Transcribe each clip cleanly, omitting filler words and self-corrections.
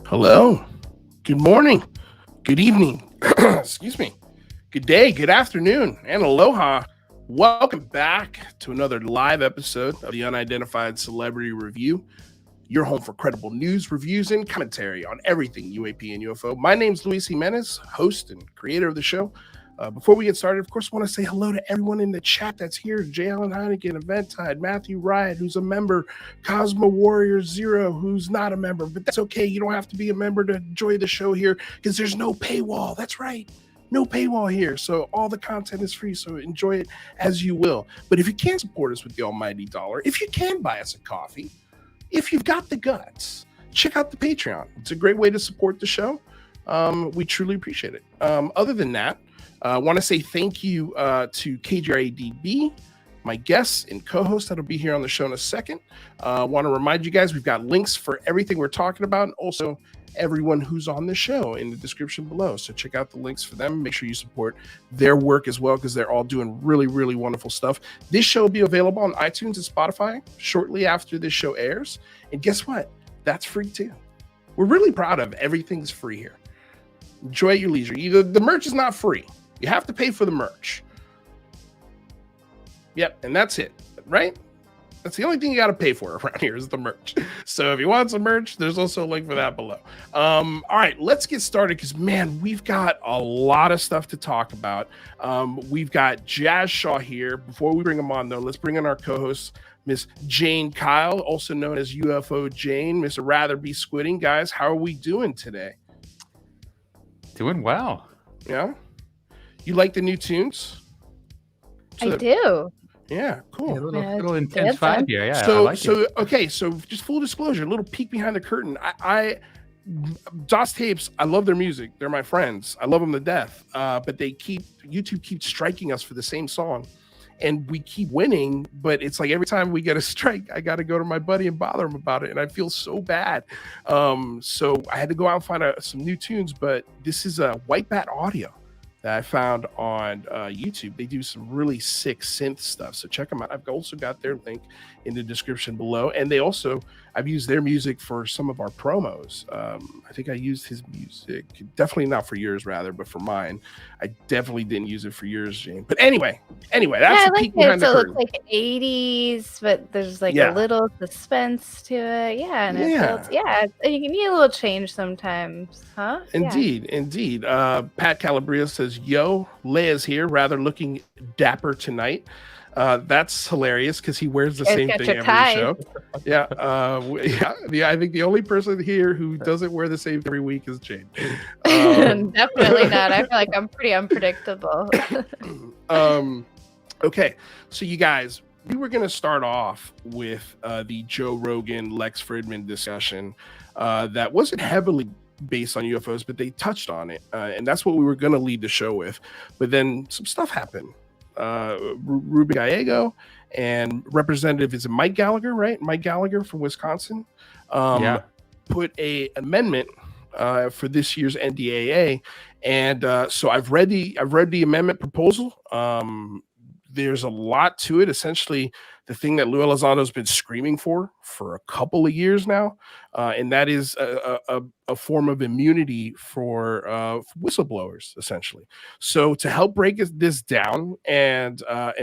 Hello. Good morning. Good evening. Excuse me. Good day. Good afternoon. And aloha. Welcome back to another live episode of the Unidentified Celebrity Review, your home for credible news, reviews, and commentary on everything UAP and UFO. My name's Luis Jimenez, host and creator of the show. Before we get started, of course, I want to say hello to everyone in the chat that's here. J. Allen Heineken, Eventide, Matthew Riot, who's a member, Cosmo Warrior Zero, who's not a member, but that's okay. You don't have to be a member to enjoy the show here because there's no paywall. That's right. No paywall here. So all the content is free. So enjoy it as you will. But if you can't support us with the almighty dollar, if you can buy us a coffee, if you've got the guts, check out the Patreon. It's a great way to support the show. We truly appreciate it. Other than that, I want to say thank you to KGRADB, my guests and co-host that'll be here on the show in a second. I want to remind you guys we've got links for everything we're talking about and also everyone who's on the show in the description below. So check out the links for them. Make sure you support their work as well because they're all doing really, really wonderful stuff. This show will be available on iTunes and Spotify shortly after this show airs. And guess what? That's free too. We're really proud of everything's free here. Enjoy at your leisure. The merch is not free. You have to pay for the merch. Yep, and that's it, right? That's the only thing you got to pay for around here is the merch. So if you want some merch, there's also a link for that below. All right, let's get started because, man, we've got a lot of stuff to talk about. We've got Jazz Shaw here. Before we bring him on, though, let's bring in our co-host, Miss Jane Kyle, also known as UFO Jane, Mr. Rather Be Squidding. Guys, how are we doing today? Doing well. Yeah? You like the new tunes? I do. Yeah, cool. Yeah, a little intense vibe here. Yeah, so, I like it. Okay, so just full disclosure, a little peek behind the curtain. I DOS Tapes, I love their music. They're my friends. I love them to death. But YouTube keeps striking us for the same song. And we keep winning, but it's like every time we get a strike, I got to go to my buddy and bother him about it. And I feel so bad. So I had to go out and find some new tunes, but this is a White Bat Audio that I found on YouTube. They do some really sick synth stuff. So check them out. I've also got their link in the description below. And I've used their music for some of our promos. I think I used his music, definitely not for yours rather, but for mine. I definitely didn't use it for yours, Jane. But anyway, that's the peek behind the curtain. It looks like 80s, but there's like a little suspense to it. Yeah, and you need a little change sometimes, huh? Indeed. Pat Calabria says, "Yo, Leia's here, rather looking dapper tonight." That's hilarious because he wears the same thing every show. Yeah. I think the only person here who doesn't wear the same every week is Jane. Definitely not. I feel like I'm pretty unpredictable. Okay, so you guys, we were going to start off with the Joe Rogan, Lex Fridman discussion that wasn't heavily based on UFOs, but they touched on it. And that's what we were going to lead the show with. But then some stuff happened. Ruben Gallego and Representative, is it Mike Gallagher, right? Mike Gallagher from Wisconsin put an amendment for this year's NDAA. And so I've read the amendment proposal. There's a lot to it. Essentially, the thing that Lou Elizondo's been screaming for a couple of years now, and that is a form of immunity for whistleblowers, essentially. So to help break this down and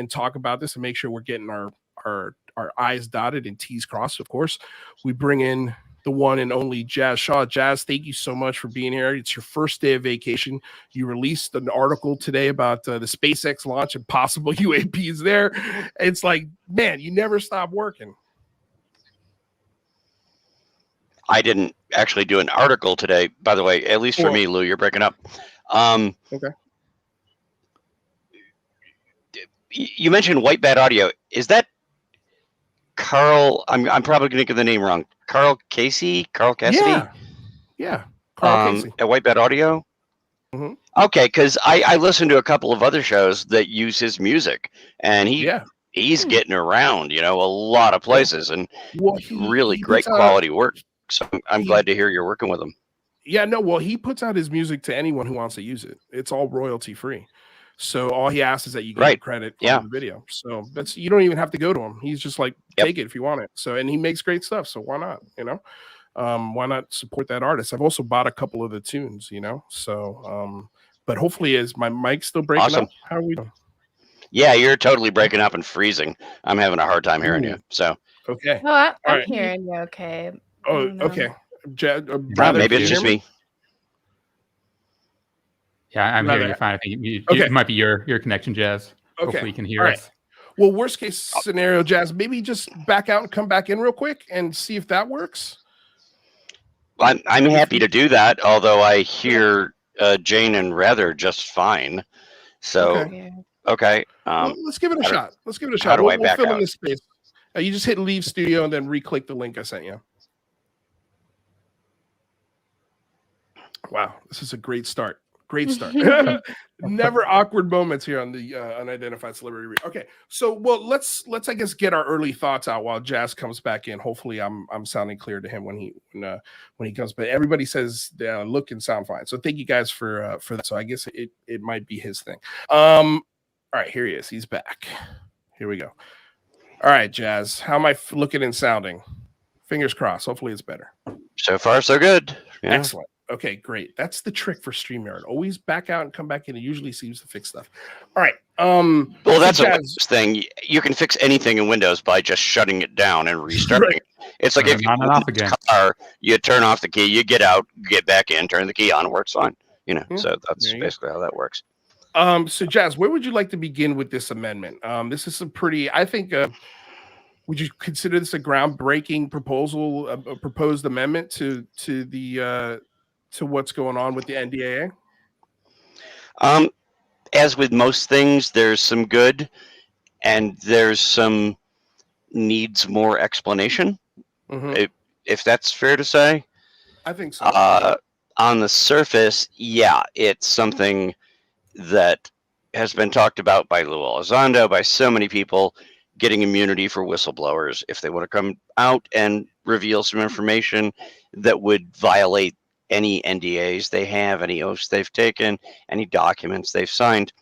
talk about this and make sure we're getting our I's dotted and T's crossed, of course, we bring in the one and only Jazz Shaw. Jazz, thank you so much for being here. It's your first day of vacation. You released an article today about the SpaceX launch and possible UAPs there. It's like, man, you never stop working. I didn't actually do an article today, by the way, at least for me, Lou, you're breaking up. Okay. You mentioned White Bat Audio. Is that Carl? I'm probably going to get the name wrong. Carl Cassidy? Yeah. Carl Casey. At White Bat Audio? Mm-hmm. Okay, because I listened to a couple of other shows that use his music, and he's getting around, a lot of places, and really great quality work. So I'm glad to hear you're working with him. Yeah, no, well, he puts out his music to anyone who wants to use it. It's all royalty free. So all he asks is that you give him credit for the video. So you don't even have to go to him. He's just like, take it if you want it. So, and he makes great stuff. So why not, why not support that artist? I've also bought a couple of the tunes, so but hopefully is my mic still breaking up? How are we doing? Yeah, you're totally breaking up and freezing. I'm having a hard time hearing you. So okay. Oh, I'm hearing you okay. Oh, okay. Maybe it's just me. Yeah, I'm hearing you fine. I think it might be your connection, Jazz. Okay. Hopefully you can hear us. Well, worst case scenario, Jazz, maybe just back out and come back in real quick and see if that works. I'm happy to do that, although I hear Jane and Rather just fine. So okay. Well, let's give it a shot. How do I back fill out? In this space. You just hit leave studio and then re-click the link I sent you. Wow, this is a great start. Never awkward moments here on the Unidentified Celebrity. Okay, so let's I guess get our early thoughts out while Jazz comes back in. Hopefully, I'm sounding clear to him when he comes. But everybody says look and sound fine. So thank you guys for that. So I guess it might be his thing. All right, here he is. He's back. Here we go. All right, Jazz. How am I looking and sounding? Fingers crossed. Hopefully, it's better. So far, so good. Yeah. Excellent. Okay, great. That's the trick for StreamYard. Always back out and come back in. It usually seems to fix stuff. All right. Well, that's a Windows thing. You can fix anything in Windows by just shutting it down and restarting. Right. It's like if you off again. Car, you turn off the key, you get out, get back in, turn the key on, works fine. So that's basically how that works. So Jazz, where would you like to begin with this amendment? This is I think. Would you consider this a groundbreaking proposal, a proposed amendment to what's going on with the NDAA? As with most things, there's some good and there's some needs more explanation. Mm-hmm. If that's fair to say. I think so. On the surface, it's something that has been talked about by Lou Elizondo, by so many people, getting immunity for whistleblowers if they want to come out and reveal some information that would violate any NDAs they have, any oaths they've taken, any documents they've signed.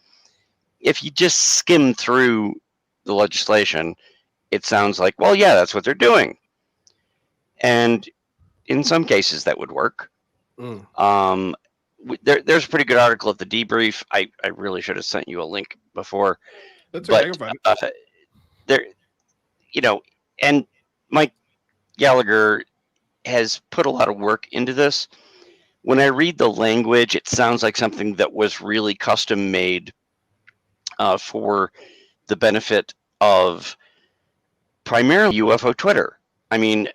If you just skim through the legislation, it sounds like, well, yeah, that's what they're doing. And in some cases that would work. There's a pretty good article at the debrief. I really should have sent you a link before. That's okay. There, and Mike Gallagher has put a lot of work into this. When I read the language, it sounds like something that was really custom made for the benefit of primarily UFO Twitter. I mean,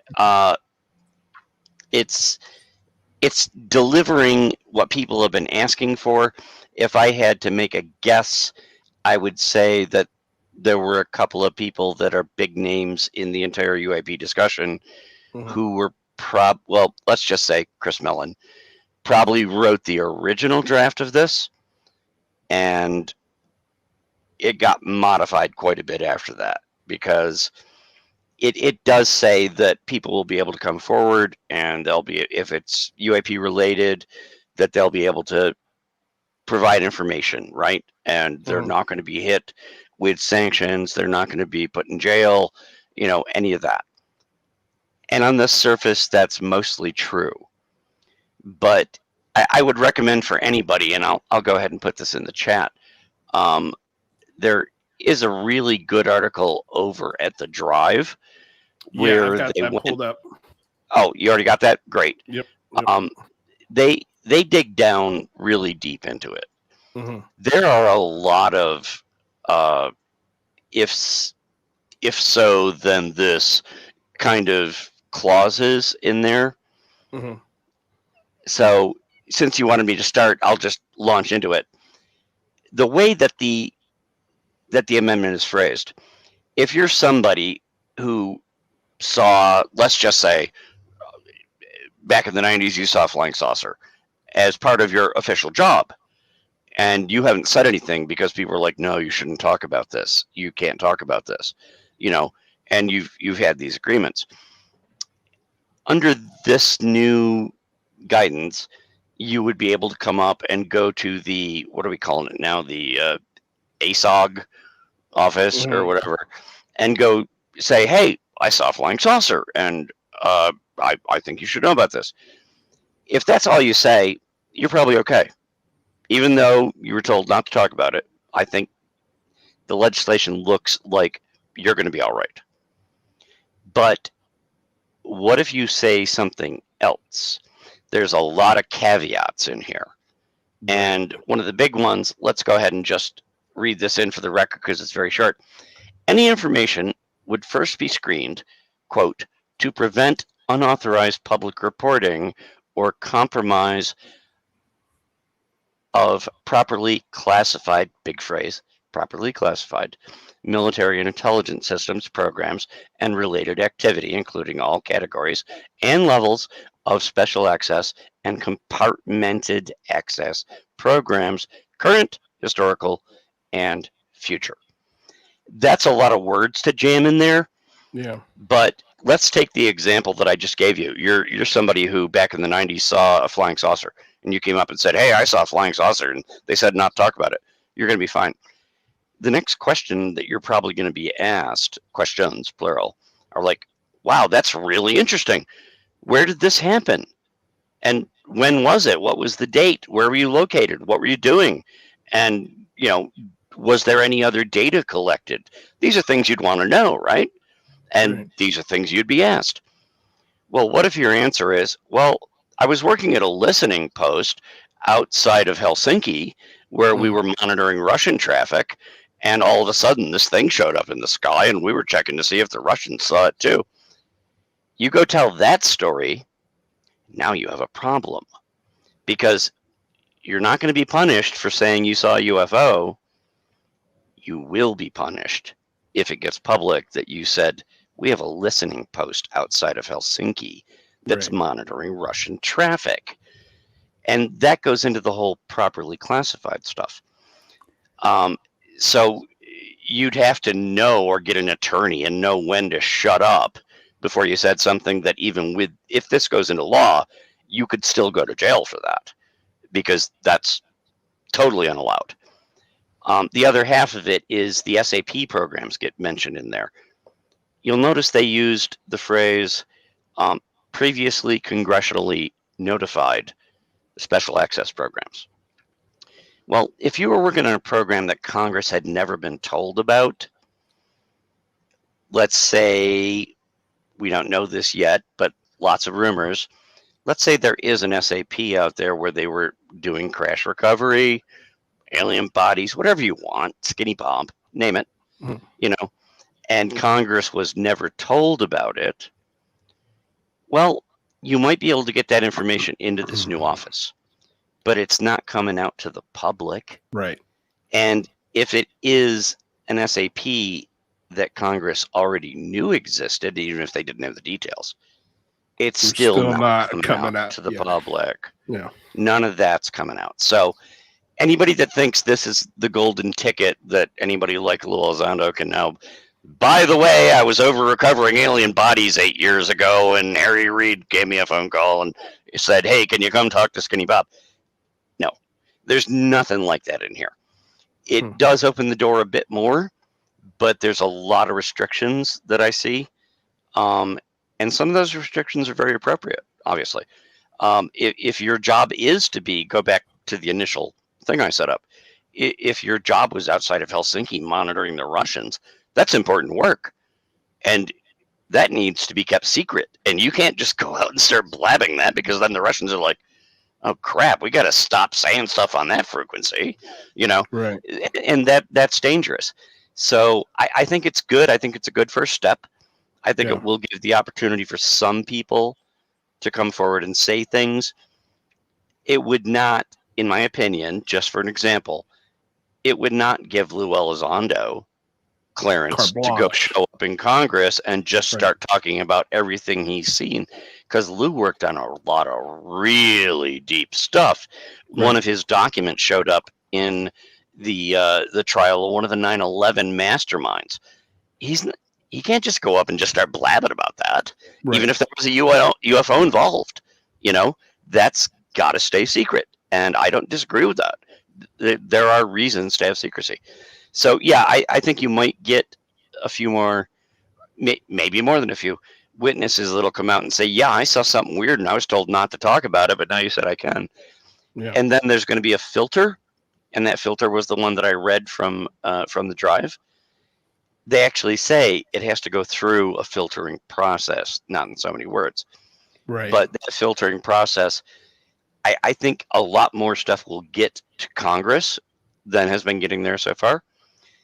it's delivering what people have been asking for. If I had to make a guess, I would say that there were a couple of people that are big names in the entire UAP discussion who were let's just say Chris Mellon probably wrote the original draft of this, and it got modified quite a bit after that, because it does say that people will be able to come forward and they'll be, if it's UAP related, that they'll be able to provide information, right? And they're not going to be hit with sanctions. They're not going to be put in jail, any of that. And on the surface, that's mostly true. But I would recommend for anybody, and I'll go ahead and put this in the chat. There is a really good article over at the Drive where I've got that pulled up. Oh, you already got that? Great. Yep. They dig down really deep into it. There are a lot of if so, then this kind of clauses in there. So since you wanted me to start, I'll just launch into it. The way that the amendment is phrased, if you're somebody who saw, let's just say, back in the 90s, you saw a flying saucer as part of your official job, and you haven't said anything because people are like, no, you shouldn't talk about this. You can't talk about this, and you've had these agreements. Under this new guidance, you would be able to come up and go to the, what are we calling it now? The ASOG office or whatever, and go say, hey, I saw a flying saucer, and I think you should know about this. If that's all you say, you're probably okay. Even though you were told not to talk about it, I think the legislation looks like you're going to be all right. But what if you say something else? There's a lot of caveats in here. And one of the big ones, let's go ahead and just read this in for the record because it's very short. Any information would first be screened, quote, to prevent unauthorized public reporting or compromise of properly classified, big phrase, properly classified, military and intelligence systems, programs, and related activity, including all categories and levels of special access and compartmented access programs, current, historical, and future. That's a lot of words to jam in there. Yeah. But let's take the example that I just gave you. You're somebody who back in the 90s saw a flying saucer and you came up and said, hey, I saw a flying saucer, and they said not to talk about it. You're going to be fine. The next question that you're probably going to be asked, questions, plural, are like, wow, that's really interesting. Where did this happen? And when was it? What was the date? Where were you located? What were you doing? And, you know, was there any other data collected? These are things you'd want to know, right? And these are things you'd be asked. Well, what if your answer is, well, I was working at a listening post outside of Helsinki where we were monitoring Russian traffic, and all of a sudden this thing showed up in the sky and we were checking to see if the Russians saw it too. You go tell that story, now you have a problem, because you're not going to be punished for saying you saw a UFO. You will be punished if it gets public that you said, we have a listening post outside of Helsinki that's monitoring Russian traffic. And that goes into the whole properly classified stuff. So you'd have to know or get an attorney and know when to shut up before you said something that even with, if this goes into law, you could still go to jail for that because that's totally unallowed. The other half of it is the SAP programs get mentioned in there. You'll notice they used the phrase previously congressionally notified special access programs. Well, if you were working on a program that Congress had never been told about, let's say, we don't know this yet, but lots of rumors, let's say there is an SAP out there where they were doing crash recovery, alien bodies, whatever you want, skinny bomb, name it, you know, and Congress was never told about it. Well, you might be able to get that information into this new office, but it's not coming out to the public. Right. And if it is an SAP that Congress already knew existed, even if they didn't have the details, it's still not coming out to the public. Yeah. None of that's coming out. So anybody that thinks this is the golden ticket that anybody like Lou Elizondo can now, by the way, I was over recovering alien bodies 8 years ago, and Harry Reid gave me a phone call and said, hey, can you come talk to Skinny Bob? No, there's nothing like that in here. It does open the door a bit more, but there's a lot of restrictions that I see. And some of those restrictions are very appropriate, obviously. If your job is to be, go back to the initial thing I set up, if your job was outside of Helsinki monitoring the Russians, that's important work. And that needs to be kept secret. And you can't just go out and start blabbing that, because then the Russians are like, oh crap, we got to stop saying stuff on that frequency, you know? Right. And that's dangerous. So I think it's good. I think it's a good first step. I think it will give the opportunity for some people to come forward and say things. It would not, in my opinion, just for an example, it would not give Lou Elizondo clearance to go show up in Congress and just start talking about everything he's seen, because Lou worked on a lot of really deep stuff. One of his documents showed up in the trial of one of the 9/11 masterminds. He can't just go up and just start blabbing about that, even if there was a UFO involved. You know, that's got to stay secret, and I don't disagree with that. There are reasons to have secrecy. So yeah, I think you might get a few more, maybe more than a few, witnesses that'll come out and say, yeah, I saw something weird and I was told not to talk about it, but now you said I can. Yeah. And then there's going to be a filter, and that filter was the one that I read from the drive. They actually say it has to go through a filtering process, not in so many words. Right. But that filtering process, I think a lot more stuff will get to Congress than has been getting there so far.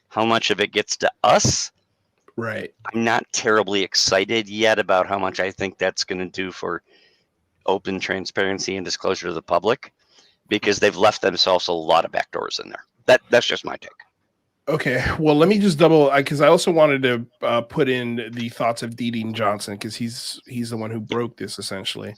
How much of it gets to us? Right. I'm not terribly excited yet about how much I think that's going to do for open transparency and disclosure to the public, because they've left themselves a lot of backdoors in there. That's just my take. Okay, well, let me just because I also wanted to put in the thoughts of Dean Johnson, because he's the one who broke this essentially.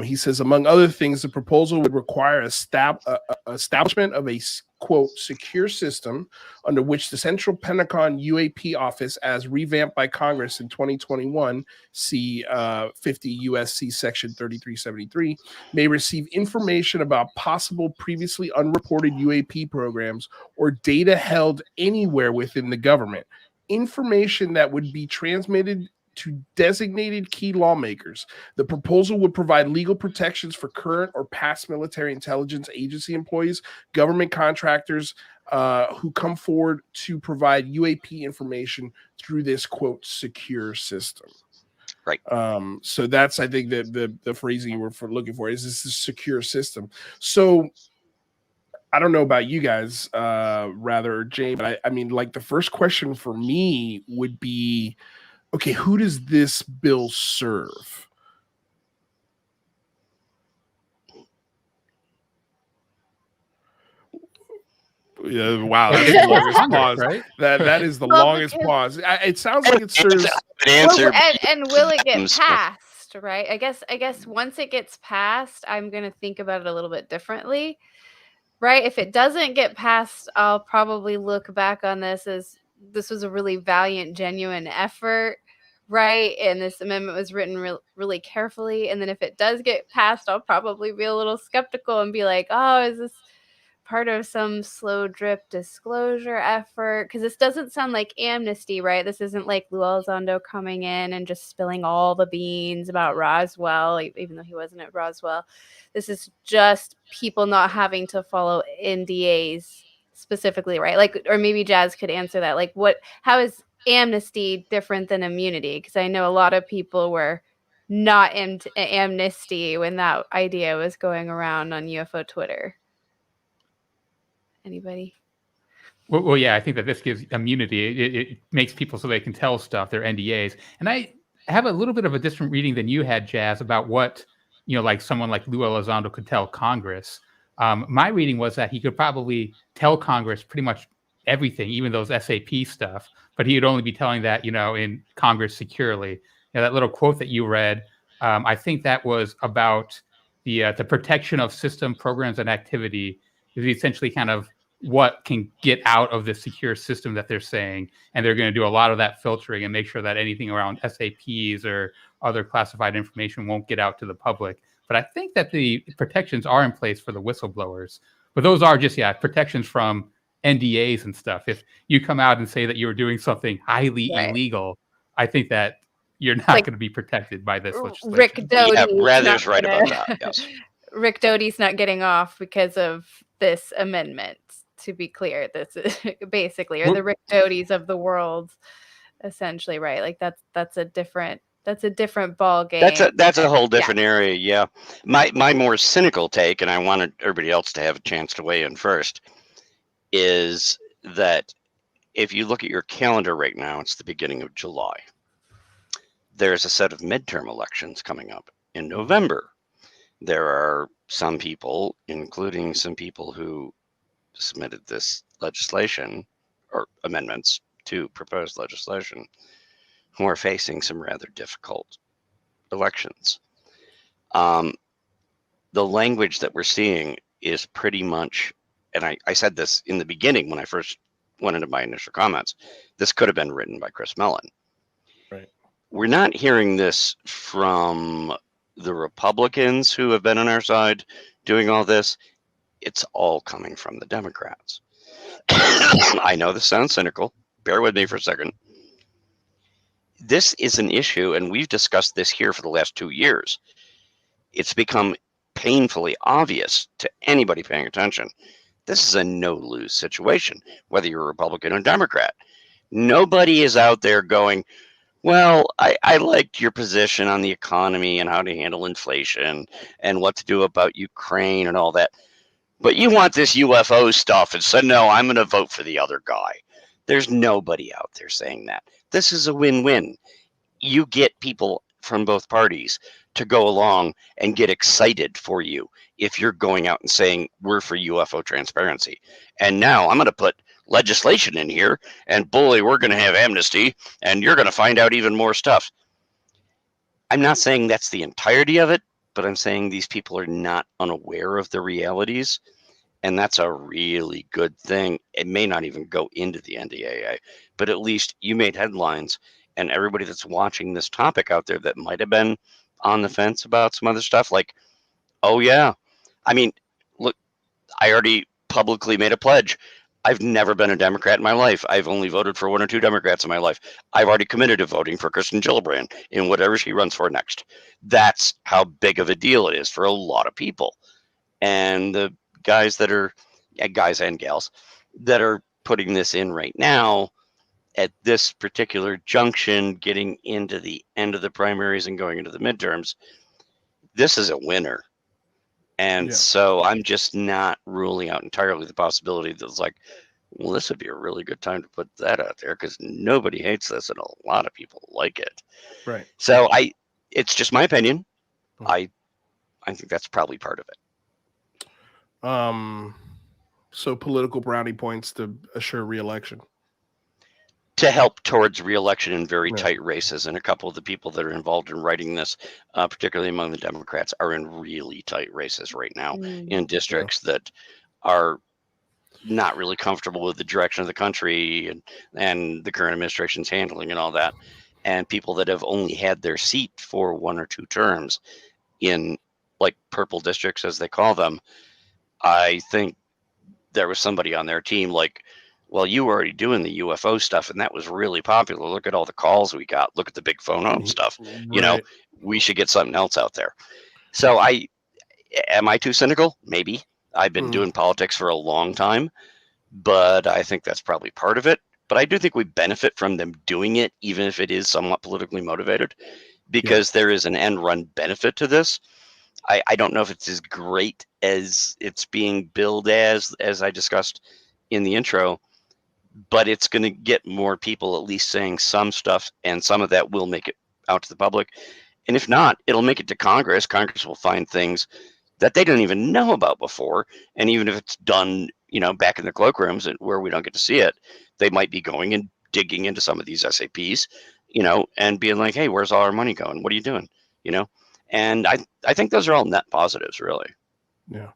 He says, among other things, the proposal would require establishment of a quote secure system under which the Central Pentagon UAP office, as revamped by Congress in 2021, see 50 USC section 3373, may receive information about possible previously unreported UAP programs or data held anywhere within the government, information that would be transmitted to designated key lawmakers. The proposal would provide legal protections for current or past military intelligence agency employees, government contractors who come forward to provide UAP information through this quote secure system. Right. So that's, I think, the phrasing you were looking for is this a secure system. So I don't know about you guys, rather, Jay, but I mean, like, the first question for me would be, okay, who does this bill serve? Wow, that's the longest pause. Right? That is the longest pause. It sounds like it serves. And will it get passed? Right. I guess once it gets passed, I'm going to think about it a little bit differently. Right. If it doesn't get passed, I'll probably look back on this as this was a really valiant, genuine effort. Right. And this amendment was written really carefully. And then if it does get passed, I'll probably be a little skeptical and be like, oh, is this part of some slow drip disclosure effort? Because this doesn't sound like amnesty, right? This isn't like Lou Elizondo coming in and just spilling all the beans about Roswell, even though he wasn't at Roswell. This is just people not having to follow NDAs specifically, right? Like, or maybe Jazz could answer that. Like, how is amnesty different than immunity? Because I know a lot of people were not amnesty when that idea was going around on UFO Twitter. Anybody? Well, yeah, I think that this gives immunity. It makes people so they can tell stuff, their NDAs. And I have a little bit of a different reading than you had, Jazz, about what, like someone like Lou Elizondo could tell Congress. My reading was that he could probably tell Congress pretty much everything, even those SAP stuff, but he would only be telling that, in Congress securely. That little quote that you read, I think that was about the protection of system, programs, and activity is essentially kind of what can get out of the secure system that they're saying. And they're going to do a lot of that filtering and make sure that anything around SAPs or other classified information won't get out to the public. But I think that the protections are in place for the whistleblowers. But those are just, protections from NDAs and stuff. If you come out and say that you're doing something highly illegal, I think that you're not going to be protected by this legislation. Rick Doty. Yeah, Bradley's right about that, yes. Rick Doty's not getting off because of this amendment, to be clear. This is basically, or the Rick Doty's of the world, essentially, right? Like that's a different ball game. That's a whole different area, yeah. My more cynical take, and I wanted everybody else to have a chance to weigh in first, is that if you look at your calendar right now, it's the beginning of July. There's a set of midterm elections coming up in November. There are some people, including some people who submitted this legislation or amendments to proposed legislation, who are facing some rather difficult elections. The language that we're seeing is pretty much, and I said this in the beginning when I first went into my initial comments, this could have been written by Chris Mellon. Right. We're not hearing this from the Republicans who have been on our side doing all this. It's all coming from the Democrats. I know this sounds cynical. Bear with me for a second. this is an issue, and we've discussed this here for the last 2 years. It's become painfully obvious to anybody paying attention. This is a no-lose situation, whether you're a Republican or Democrat. Nobody is out there going, well, I liked your position on the economy and how to handle inflation and what to do about Ukraine and all that, but you want this UFO stuff, and so no, I'm going to vote for the other guy. There's nobody out there saying that. This is a win-win. You get people from both parties to go along and get excited for you if you're going out and saying we're for UFO transparency. And now I'm going to put legislation in here, and boy, we're going to have amnesty, and you're going to find out even more stuff. I'm not saying that's the entirety of it, but I'm saying these people are not unaware of the realities, and that's a really good thing. It may not even go into the NDAA, but at least you made headlines, and everybody that's watching this topic out there that might have been on the fence about some other stuff, like, oh yeah, I mean, look, I already publicly made a pledge. I've never been a Democrat in my life. I've only voted for 1 or 2 Democrats in my life. I've already committed to voting for Kristen Gillibrand in whatever she runs for next. That's how big of a deal it is for a lot of people. And the guys that are, guys and gals, that are putting this in right now at this particular junction, getting into the end of the primaries and going into the midterms, this is a winner. And so I'm just not ruling out entirely the possibility that it's like, well, this would be a really good time to put that out there because nobody hates this and a lot of people like it. Right. So it's just my opinion. I think that's probably part of it. So political brownie points to assure re-election. To help towards re-election in very tight races. And a couple of the people that are involved in writing this, particularly among the Democrats, are in really tight races right now in districts that are not really comfortable with the direction of the country and the current administration's handling and all that. And people that have only had their seat for 1 or 2 terms in like purple districts, as they call them. I think there was somebody on their team like, well, you were already doing the UFO stuff, and that was really popular. Look at all the calls we got. Look at the big phone home stuff. Right. You know, we should get something else out there. So am I too cynical? Maybe. I've been doing politics for a long time, but I think that's probably part of it. But I do think we benefit from them doing it, even if it is somewhat politically motivated, because there is an end run benefit to this. I don't know if it's as great as it's being billed as I discussed in the intro, but it's going to get more people at least saying some stuff, and some of that will make it out to the public. And if not, it'll make it to Congress. Congress will find things that they didn't even know about before. And even if it's done, back in the cloakrooms where we don't get to see it, they might be going and digging into some of these SAPs, and being like, hey, where's all our money going? What are you doing? And I think those are all net positives, really. Yeah.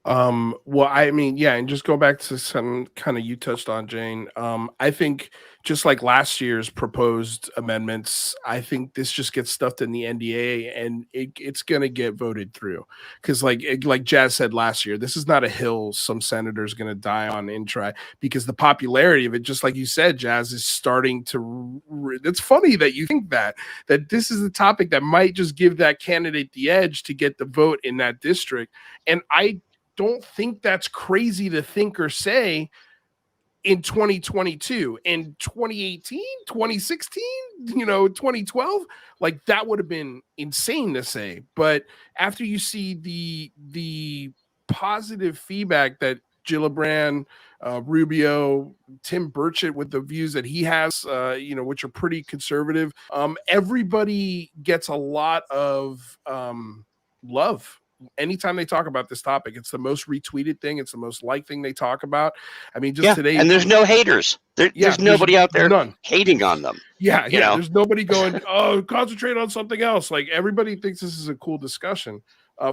Well, I mean, and just go back to some kind of you touched on, Jane. I think just like last year's proposed amendments, I think this just gets stuffed in the NDAA and it's going to get voted through. Because like Jazz said last year, this is not a hill some senator's going to die on in try, because the popularity of it, just like you said, Jazz, is starting to. It's funny that you think that this is the topic that might just give that candidate the edge to get the vote in that district. And I don't think that's crazy to think or say in 2022. In 2018, 2016, 2012, like that would have been insane to say. But after you see the positive feedback that Gillibrand, Rubio, Tim Burchett with the views that he has, which are pretty conservative, everybody gets a lot of love. Anytime they talk about this topic, it's the most retweeted thing. It's the most liked thing they talk about. I mean, just today. And there's no haters. There's nobody out there hating on them. Yeah. There's nobody going, oh, concentrate on something else. Like everybody thinks this is a cool discussion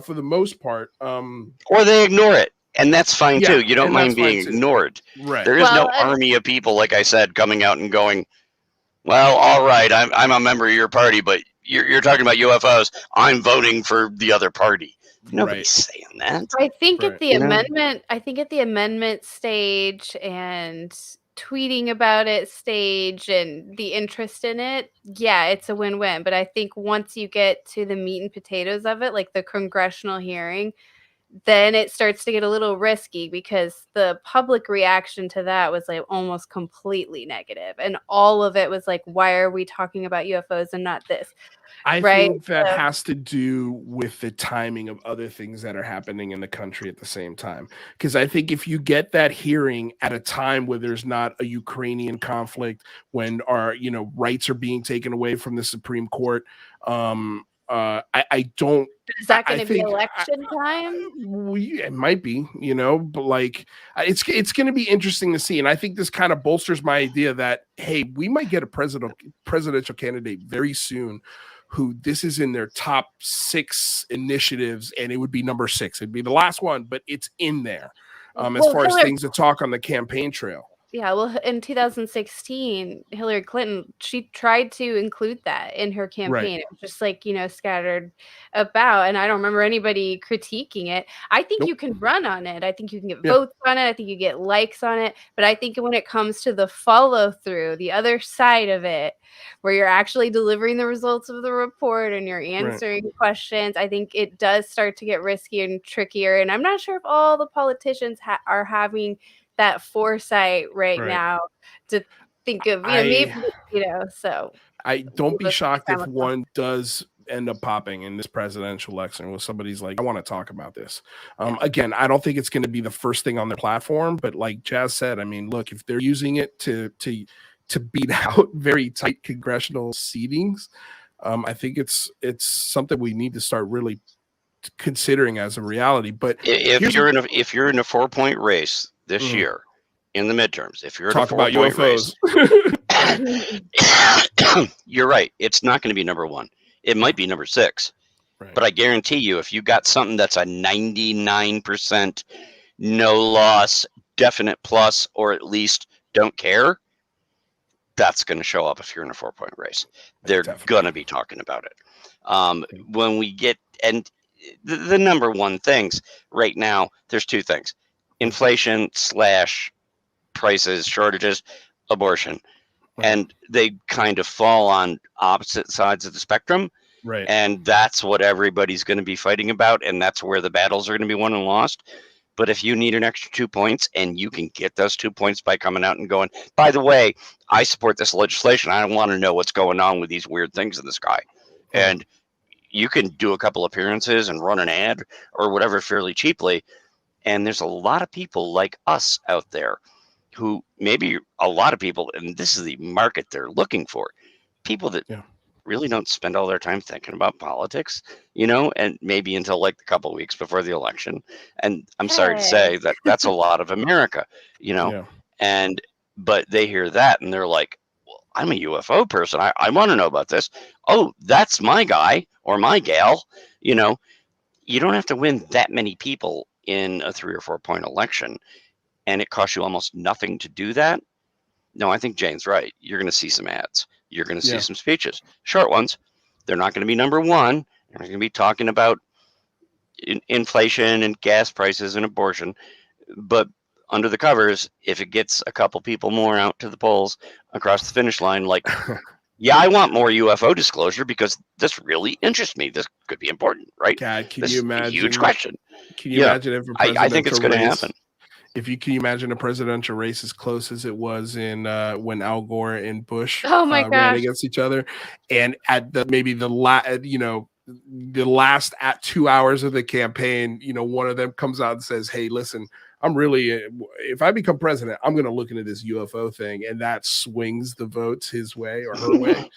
for the most part. Or they ignore it. And that's fine too. You don't mind being ignored. Right. There is no army of people, like I said, coming out and going, well, all right, I'm a member of your party, but you're talking about UFOs. I'm voting for the other party. Nobody's saying that. I think at the amendment, at the amendment stage, and tweeting about it stage and the interest in it, yeah, it's a win-win. But I think once you get to the meat and potatoes of it, like the congressional hearing, then it starts to get a little risky because the public reaction to that was like almost completely negative. And all of it was like, why are we talking about UFOs and not this? I think that has to do with the timing of other things that are happening in the country at the same time. Because I think if you get that hearing at a time where there's not a Ukrainian conflict, when our rights are being taken away from the Supreme Court, I don't. Is that going to be election time? It might be, but like it's going to be interesting to see. And I think this kind of bolsters my idea that, hey, we might get a presidential candidate very soon who this is in their top 6 initiatives, and it would be number 6. It'd be the last one, but it's in there as far as things to talk on the campaign trail. Yeah, well, in 2016, Hillary Clinton, she tried to include that in her campaign. Right. It was just like, scattered about, and I don't remember anybody critiquing it. I think you can run on it. I think you can get votes on it. I think you get likes on it. But I think when it comes to the follow through, the other side of it, where you're actually delivering the results of the report and you're answering questions, I think it does start to get risky and trickier. And I'm not sure if all the politicians are having that foresight right now to think of, so I don't be shocked if one does end up popping in this presidential election where somebody's like, I want to talk about this. Again, I don't think it's going to be the first thing on their platform, but like Jazz said, I mean, look, if they're using it to beat out very tight congressional seatings, I think it's something we need to start really considering as a reality. But if you're in a 4-point race this year in the midterms, if you're in a 4-point race, you're right. It's not going to be number 1. It might be number 6, but I guarantee you, if you got something that's a 99% no loss, definite plus, or at least don't care, that's going to show up if you're in a 4-point race. They're going to be talking about it. When we get, and the number one things right now, there's 2 things: inflation / prices, shortages, abortion. And they kind of fall on opposite sides of the spectrum. Right. And that's what everybody's going to be fighting about. And that's where the battles are going to be won and lost. But if you need an extra 2 points, and you can get those 2 points by coming out and going, by the way, I support this legislation. I want to know what's going on with these weird things in the sky. And you can do a couple appearances and run an ad or whatever fairly cheaply. And there's a lot of people like us out there who, maybe a lot of people, and this is the market they're looking for, people that really don't spend all their time thinking about politics, and maybe until like a couple of weeks before the election. And I'm sorry to say that that's a lot of America, but they hear that and they're like, well, I'm a UFO person. I want to know about this. Oh, that's my guy or my gal. You don't have to win that many people in a 3 or 4 point election, and it costs you almost nothing to do that. No, I think Jane's right. You're going to see some ads. You're going to see some speeches, short ones. They're not going to be number 1. They're going to be talking about inflation and gas prices and abortion. But under the covers, if it gets a couple people more out to the polls across the finish line, like, yeah, I want more UFO disclosure because this really interests me. This could be important, right? God, can you imagine? A huge question. Can you imagine if I think it's going to happen. Can you imagine a presidential race as close as it was in when Al Gore and Bush ran against each other, and at the last at 2 hours of the campaign, one of them comes out and says, "Hey, listen, if I become president, I'm going to look into this UFO thing," and that swings the votes his way or her way.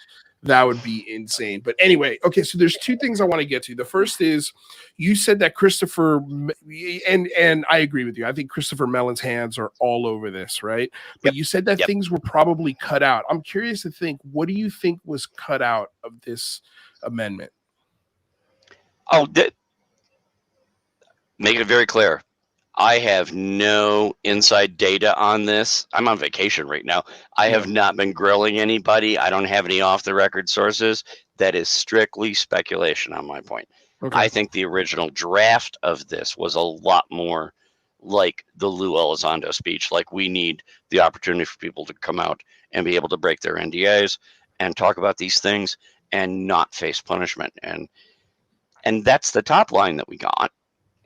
That would be insane. But anyway, okay, so there's 2 things I want to get to. The first is, you said that Christopher, and I agree with you. I think Christopher Mellon's hands are all over this, right? But you said that things were probably cut out. I'm curious to think, what do you think was cut out of this amendment? Oh, make it very clear. I have no inside data on this. I'm on vacation right now. I have not been grilling anybody. I don't have any off-the-record sources. That is strictly speculation on my point. Okay. I think the original draft of this was a lot more like the Lou Elizondo speech. Like, we need the opportunity for people to come out and be able to break their NDAs and talk about these things and not face punishment. And that's the top line that we got.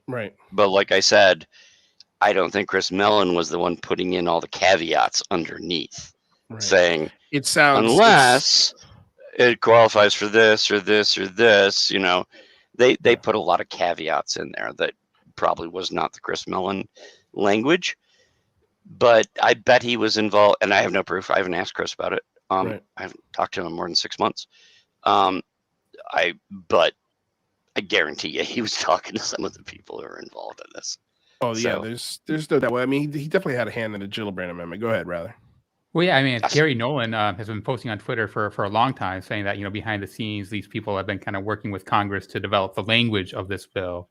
Right. But like I said, I don't think Chris Mellon was the one putting in all the caveats underneath, saying, it sounds unless it qualifies for this or this or this, they put a lot of caveats in there that probably was not the Chris Mellon language. But I bet he was involved, and I have no proof. I haven't asked Chris about it. I haven't talked to him in more than 6 months. But I guarantee you he was talking to some of the people who are involved in this. Oh, yeah, there's no doubt. I mean, he definitely had a hand in the Gillibrand Amendment. Go ahead, Rather. Well, yeah, I mean, Gary Nolan has been posting on Twitter for a long time saying that, behind the scenes, these people have been kind of working with Congress to develop the language of this bill.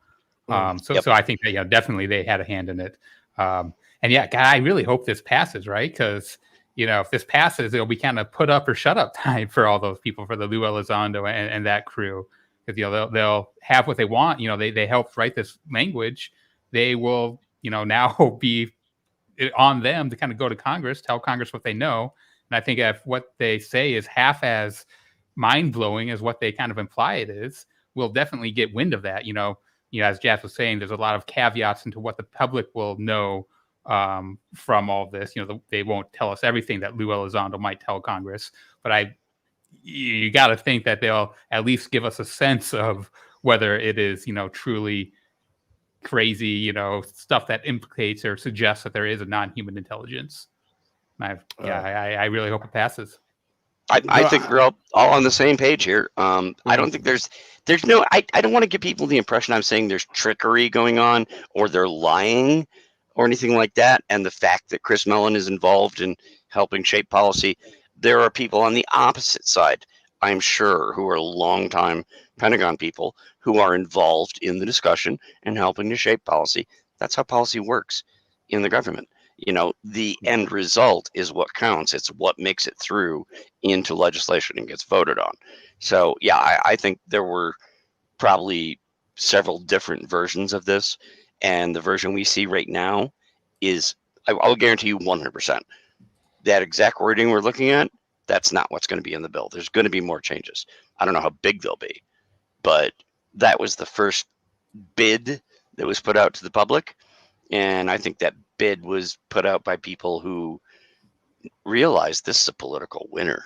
So I think that, definitely they had a hand in it. And yeah, God, I really hope this passes, right? Because, if this passes, it'll be kind of put up or shut up time for all those people, for the Lou Elizondo and that crew. Because, they'll have what they want. They helped write this language. They will, now be on them to kind of go to Congress, tell Congress what they know. And I think if what they say is half as mind-blowing as what they kind of imply it is, we'll definitely get wind of that. As Jazz was saying, there's a lot of caveats into what the public will know from all this. They won't tell us everything that Lou Elizondo might tell Congress, but you got to think that they'll at least give us a sense of whether it is, truly crazy, stuff that implicates or suggests that there is a non-human intelligence. I really hope it passes. I think we're all on the same page here. I don't think there's no, I don't want to give people the impression I'm saying there's trickery going on or they're lying or anything like that. And the fact that Chris Mellon is involved in helping shape policy, there are people on the opposite side, I'm sure, who are longtime Pentagon people who are involved in the discussion and helping to shape policy. That's how policy works in the government. The end result is what counts. It's what makes it through into legislation and gets voted on. So, yeah, I think there were probably several different versions of this. And the version we see right now is, I'll guarantee you 100%, that exact wording we're looking at, that's not what's going to be in the bill. There's going to be more changes. I don't know how big they'll be, but that was the first bid that was put out to the public. And I think that bid was put out by people who realized this is a political winner,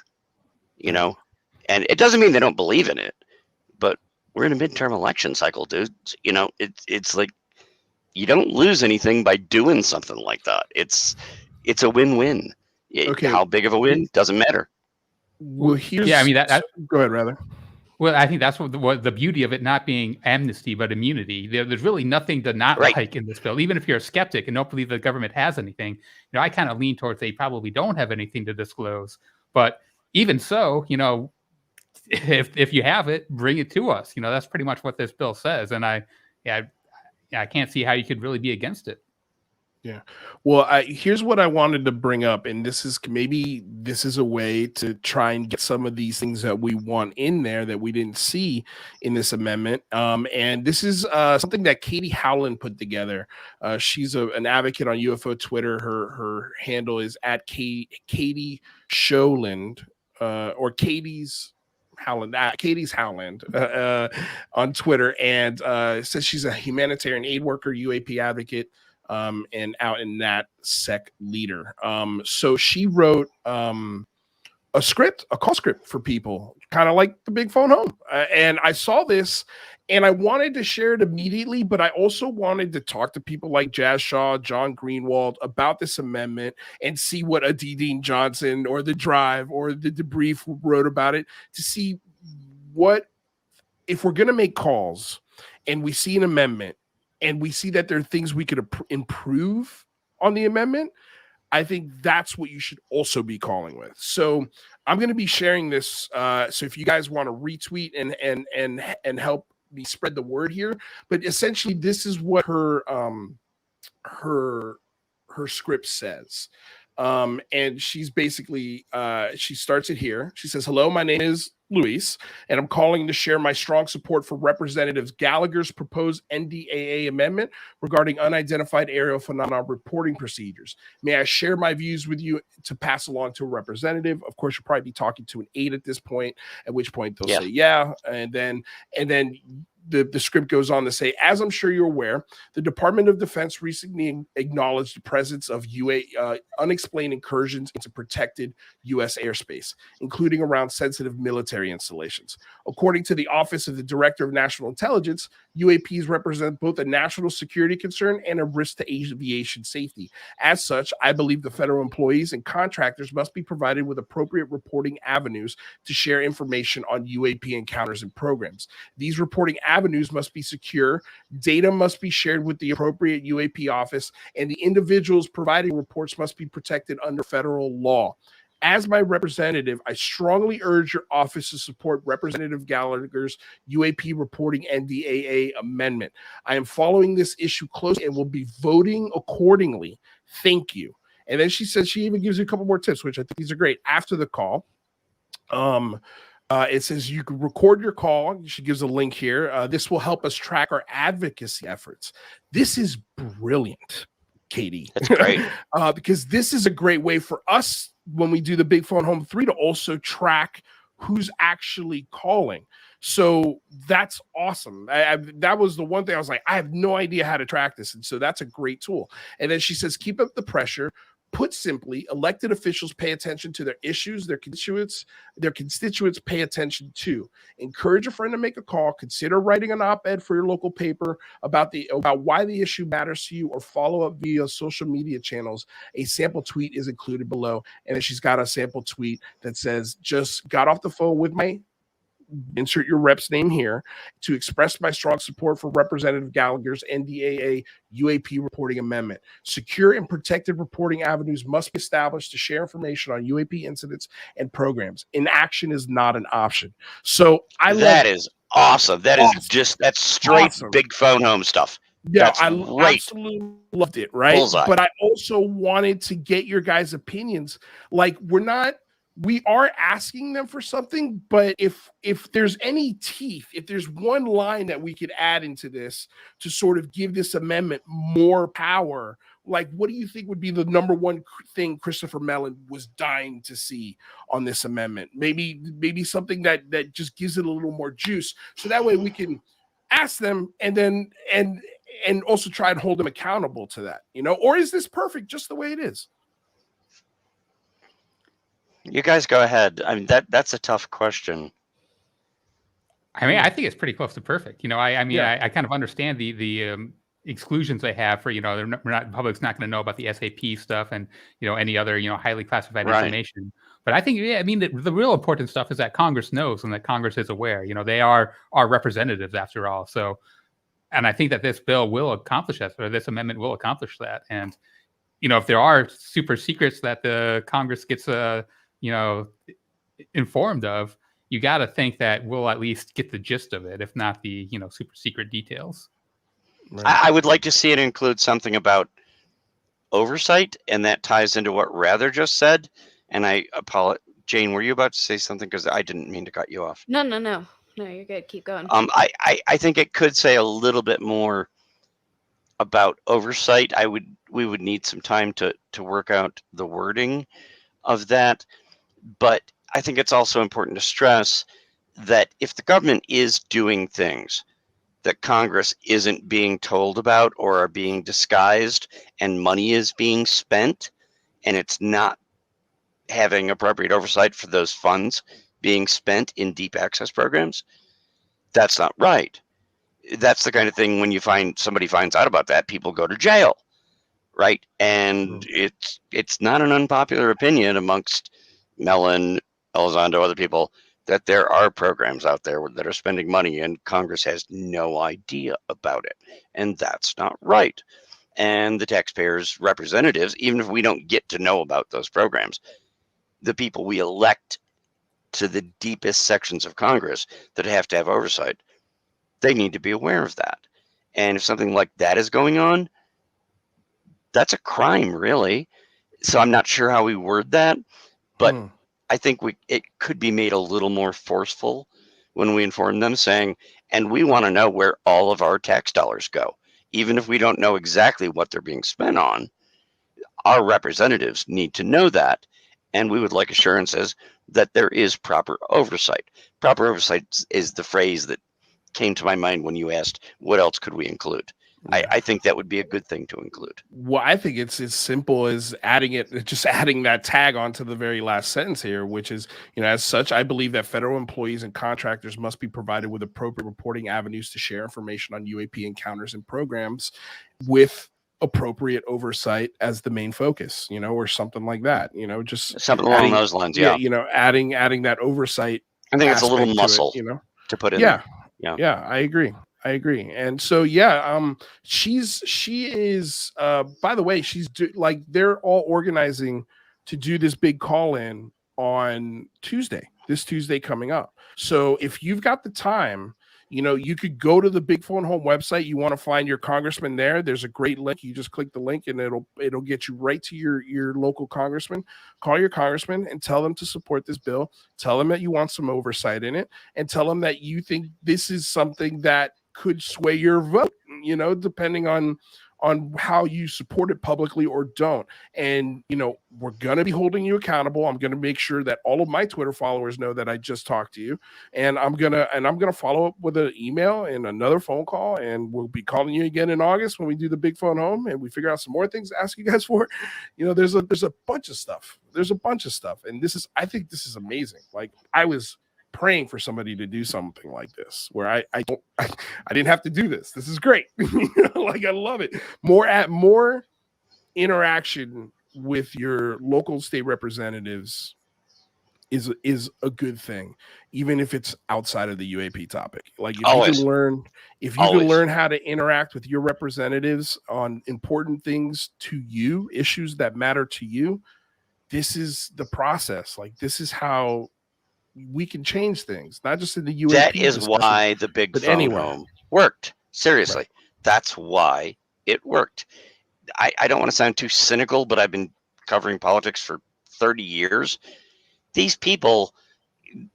and it doesn't mean they don't believe in it, but we're in a midterm election cycle, dude. It's like, you don't lose anything by doing something like that. It's a win-win. Okay. How big of a win doesn't matter. Well, go ahead, Rather. Well, I think that's what the beauty of it not being amnesty, but immunity. There's really nothing to not like in this bill. Even if you're a skeptic and don't believe the government has anything, I kind of lean towards they probably don't have anything to disclose. But even so, if you have it, bring it to us. That's pretty much what this bill says. And I can't see how you could really be against it. Yeah. Well, here's what I wanted to bring up, and this is a way to try and get some of these things that we want in there that we didn't see in this amendment. And this is something that Katie Howland put together. She's an advocate on UFO Twitter. Her handle is at Katie Showland, or Katie's Howland, Katie's Howland on Twitter, and says she's a humanitarian aid worker, UAP advocate, and out in that sec leader. So she wrote a call script for people, kind of like the Big Phone Home. And I saw this and I wanted to share it immediately, but I also wanted to talk to people like Jazz Shaw, John Greenwald about this amendment and see what a D. Dean Johnson or The Drive or The Debrief wrote about it, to see what, if we're going to make calls and we see an amendment and we see that there are things we could improve on the amendment, I think that's what you should also be calling with. So I'm going to be sharing this. So if you guys want to retweet and help me spread the word here, but essentially this is what her script says. And she's basically, she starts it here. She says, "Hello, my name is Luis, and I'm calling to share my strong support for Representatives Gallagher's proposed NDAA amendment regarding unidentified aerial phenomena reporting procedures. May I share my views with you to pass along to a representative? Of course, you'll probably be talking to an aide at this point, at which point they'll say yeah, and then the script goes on to say, as I'm sure you're aware, the Department of Defense recently acknowledged the presence of unexplained incursions into protected U.S. airspace, including around sensitive military installations. According to the Office of the Director of National Intelligence, UAPs represent both a national security concern and a risk to aviation safety. As such, I believe the federal employees and contractors must be provided with appropriate reporting avenues to share information on UAP encounters and programs. These reporting avenues must be secure, data must be shared with the appropriate UAP office, and the individuals providing reports must be protected under federal law. As my representative, I strongly urge your office to support Representative Gallagher's UAP reporting NDAA amendment. I am following this issue closely and will be voting accordingly. Thank you. And then she says, she even gives you a couple more tips, which I think these are great. After the call, it says you can record your call. She gives a link here. This will help us track our advocacy efforts. This is brilliant, Katie. That's great. Because this is a great way for us when we do the Big Phone Home 3 to also track who's actually calling. So that's awesome. That was the one thing I was like, I have no idea how to track this. And so that's a great tool. And then she says, keep up the pressure. Put simply, elected officials pay attention to their issues, their constituents pay attention to. Encourage a friend to make a call. Consider writing an op-ed for your local paper about why the issue matters to you, or follow up via social media channels. A sample tweet is included below. And then she's got a sample tweet that says, just got off the phone with my, insert your rep's name here, to express my strong support for Representative Gallagher's NDAA UAP reporting amendment. Secure and protected reporting avenues must be established to share information on UAP incidents and programs. Inaction is not an option. So that is awesome. That's straight awesome. Big Phone Home stuff. Yeah, I absolutely loved it, right? Bullseye. But I also wanted to get your guys' opinions. Like, we are asking them for something, but if there's any teeth, if there's one line that we could add into this to sort of give this amendment more power, like, what do you think would be the number one thing Christopher Mellon was dying to see on this amendment? Maybe something that just gives it a little more juice, so that way we can ask them and also try and hold them accountable to that, or is this perfect just the way it is? You guys go ahead. I mean, that's a tough question. I mean, I think it's pretty close to perfect. I kind of understand the exclusions they have for, the public's not going to know about the SAP stuff and, any other, highly classified information. But I think, the real important stuff is that Congress knows and that Congress is aware. They are our representatives after all. So, and I think that this bill will accomplish that, or this amendment will accomplish that. And, if there are super secrets that the Congress gets informed of, you got to think that we'll at least get the gist of it, if not the super secret details. Right. I would like to see it include something about oversight, and that ties into what Rather just said. And I apologize, Jane, were you about to say something? Because I didn't mean to cut you off. No, you're good. Keep going. I think it could say a little bit more about oversight. We would need some time to work out the wording of that. But I think it's also important to stress that if the government is doing things that Congress isn't being told about or are being disguised, and money is being spent, and it's not having appropriate oversight for those funds being spent in deep access programs, that's not right. That's the kind of thing, when somebody finds out about that, people go to jail, right? And it's not an unpopular opinion amongst Mellon, Elizondo, other people, that there are programs out there that are spending money and Congress has no idea about it. And that's not right. And the taxpayers' representatives, even if we don't get to know about those programs, the people we elect to the deepest sections of Congress that have to have oversight, they need to be aware of that. And if something like that is going on, that's a crime, really. So I'm not sure how we word that, but I think it could be made a little more forceful when we inform them, saying, and we want to know where all of our tax dollars go. Even if we don't know exactly what they're being spent on, our representatives need to know that. And we would like assurances that there is proper oversight. Proper oversight is the phrase that came to my mind when you asked, what else could we include? I think that would be a good thing to include. Well, I think it's as simple as adding that tag onto the very last sentence here, which is, as such, I believe that federal employees and contractors must be provided with appropriate reporting avenues to share information on UAP encounters and programs with appropriate oversight as the main focus, or something like that, just something along those lines. Yeah. Adding that oversight. I think it's a little muscle to put in. Yeah. I agree. And so, she is, by the way, they're all organizing to do this big call in on this Tuesday coming up. So if you've got the time, you could go to the Big Phone Home website. You want to find your congressman there. There's a great link. You just click the link and it'll get you right to your local congressman. Call your congressman and tell them to support this bill. Tell them that you want some oversight in it, and tell them that you think this is something that could sway your vote, depending on how you support it publicly or don't. And, we're going to be holding you accountable. I'm going to make sure that all of my Twitter followers know that I just talked to you, and I'm going to follow up with an email and another phone call, and we'll be calling you again in August when we do the Big Phone Home and we figure out some more things to ask you guys for. There's a bunch of stuff. And I think this is amazing. Like, I was praying for somebody to do something like this where I didn't have to do this. This is great. I love it. More interaction with your local state representatives is a good thing, even if it's outside of the UAP topic. Like, if you can learn how to interact with your representatives on important things to you, issues that matter to you, this is the process. Like, this is how we can change things, not just in the UAP. That is why the Big Phone Home worked. Seriously, right. That's why it worked. I don't want to sound too cynical, but I've been covering politics for 30 years. These people,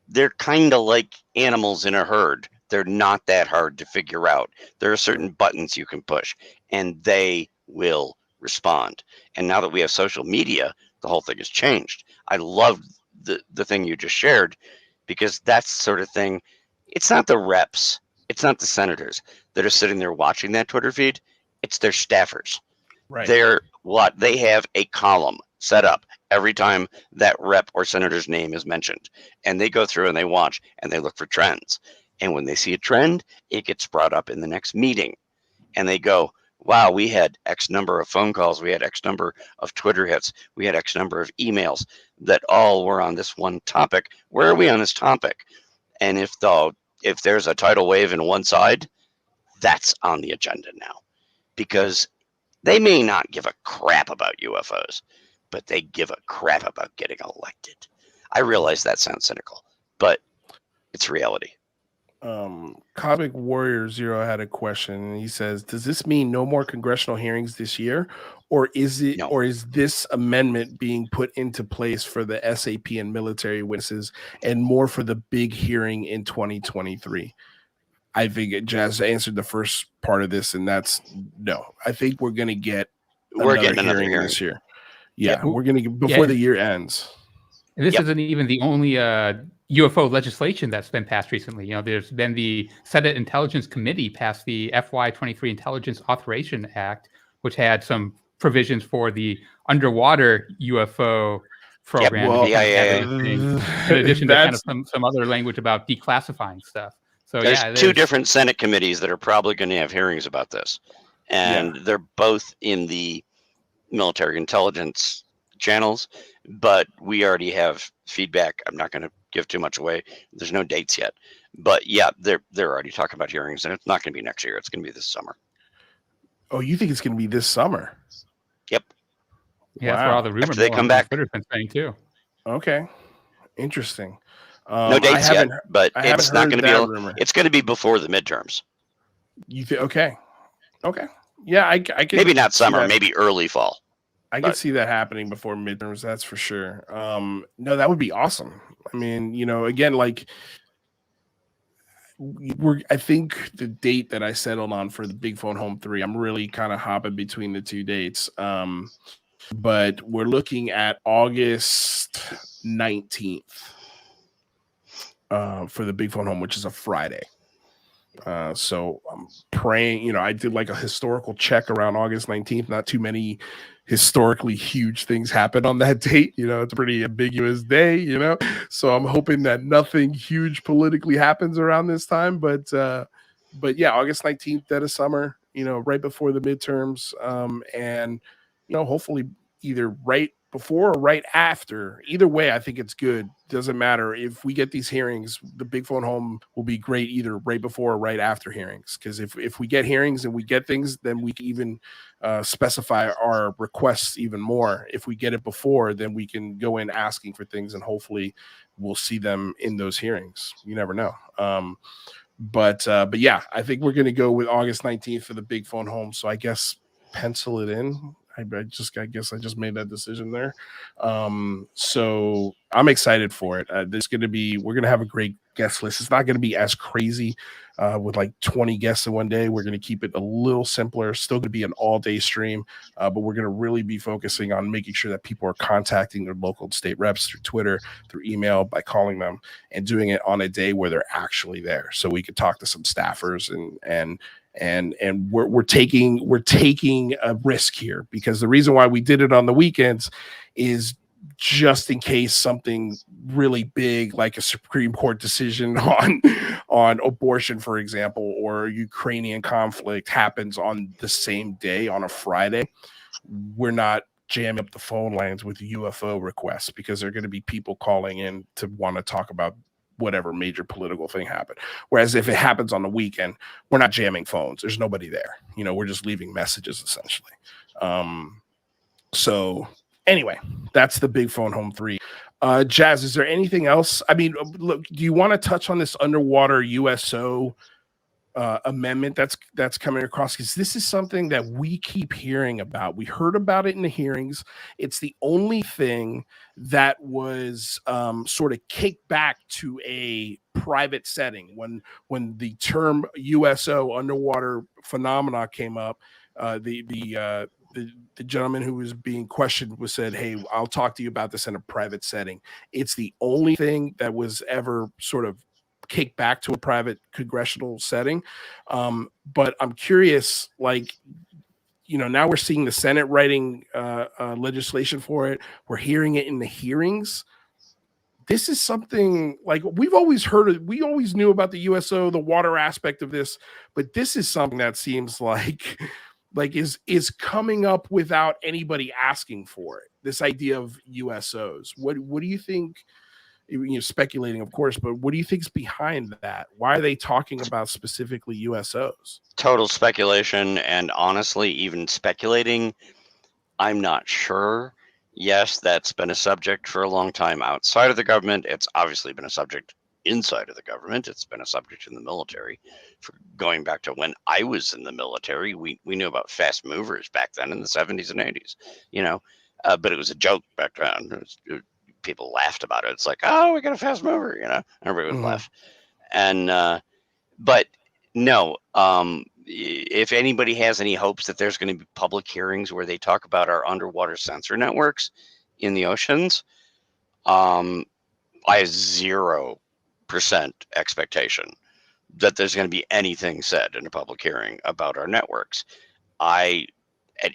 they're kind of like animals in a herd. They're not that hard to figure out. There are certain buttons you can push, and they will respond. And now that we have social media, the whole thing has changed. I love the thing you just shared, because that's the sort of thing. It's not the reps, it's not the senators that are sitting there watching that Twitter feed. It's their staffers. Right. They have a column set up every time that rep or senator's name is mentioned, and they go through and they watch and they look for trends. And when they see a trend, it gets brought up in the next meeting, and they go, wow, we had X number of phone calls, we had X number of Twitter hits, we had X number of emails that all were on this one topic. Where are we on this topic? And if there's a tidal wave in one side, that's on the agenda now, because they may not give a crap about UFOs, but they give a crap about getting elected. I realize that sounds cynical, but it's reality. Cosmic Warrior Zero had a question, and he says, does this mean no more congressional hearings this year, or is this amendment being put into place for the SAP and military witnesses and more for the big hearing in 2023? I think Jazz answered the first part of this, and that's no. I think we're going to get another hearing this year. Yeah, we're going to get before the year ends. And this isn't even the only UFO legislation that's been passed recently. There's been the Senate Intelligence Committee passed the FY23 Intelligence Authorization Act, which had some provisions for the underwater UFO program. In addition to kind of some other language about declassifying stuff. So there's two different Senate committees that are probably going to have hearings about this, and they're both in the military intelligence channels, but we already have feedback. I'm not going to give too much away. There's no dates yet, but they're already talking about hearings, and it's not going to be next year. It's going to be this summer. Oh, you think it's going to be this summer? Yep. Yeah, that's where all the rumors they come back. Twitter's been saying too. Okay, interesting. No dates yet, but it's not going to be. It's going to be before the midterms. You think? Okay. Yeah, I can. Maybe not summer. Maybe early fall. I could see that happening before midterms. That's for sure. No, that would be awesome. I mean, again, like I think the date that I settled on for the Big Phone Home 3, I'm really kind of hopping between the two dates. But we're looking at August 19th for the Big Phone Home, which is a Friday. So I'm praying, I did like a historical check around August 19th. Not too many historically huge things happen on that date. It's a pretty ambiguous day, so I'm hoping that nothing huge politically happens around this time. But yeah, August 19th, dead of summer, right before the midterms. And, hopefully either right before or right after. Either way, I think it's good. Doesn't matter. If we get these hearings, the Big Phone Home will be great either right before or right after hearings. Because if we get hearings and we get things, then we can even specify our requests even more. If we get it before, then we can go in asking for things, and hopefully we'll see them in those hearings. You never know. But yeah, I think we're going to go with August 19th for the Big Phone Home. So I guess pencil it in. I guess I just made that decision there. So I'm excited for it. We're going to have a great guest list. It's not going to be as crazy with like 20 guests in one day. We're going to keep it a little simpler. Still going to be an all-day stream, but we're going to really be focusing on making sure that people are contacting their local and state reps through Twitter, through email, by calling them, and doing it on a day where they're actually there. So we could talk to some staffers and we're taking a risk here, because the reason why we did it on the weekends is just in case something really big, like a Supreme Court decision on abortion, for example, or Ukrainian conflict happens on the same day on a Friday. We're not jamming up the phone lines with UFO requests, because there are going to be people calling in to want to talk about whatever major political thing happened. Whereas if it happens on the weekend, we're not jamming phones. There's nobody there. We're just leaving messages essentially. So anyway, that's the Big Phone Home 3. Jazz, is there anything else? I mean, look, do you want to touch on this underwater USO amendment that's coming across? Because this is something that we keep hearing about. We heard about it in the hearings. It's the only thing that was sort of kicked back to a private setting when the term USO, underwater phenomena, came up. The gentleman who was being questioned said, "Hey, I'll talk to you about this in a private setting." It's the only thing that was ever sort of kicked back to a private congressional setting. But I'm curious, now we're seeing the Senate writing legislation for it. We're hearing it in the hearings. This is something like we've always heard of. We always knew about the USO, the water aspect of this, but this is something that seems like is coming up without anybody asking for it. This idea of USOs. What do you think? Speculating, of course, but what do you think's behind that? Why are they talking about specifically USOs? Total speculation, and honestly, even speculating, I'm not sure. Yes, that's been a subject for a long time outside of the government. It's obviously been a subject inside of the government. It's been a subject in the military. For going back to when I was in the military, we knew about fast movers back then in the 70s and 80s, but it was a joke back then. People laughed about it. It's like, oh, we got a fast mover, everybody would laugh. And but no, if anybody has any hopes that there's going to be public hearings where they talk about our underwater sensor networks in the oceans, I have 0% expectation that there's going to be anything said in a public hearing about our networks.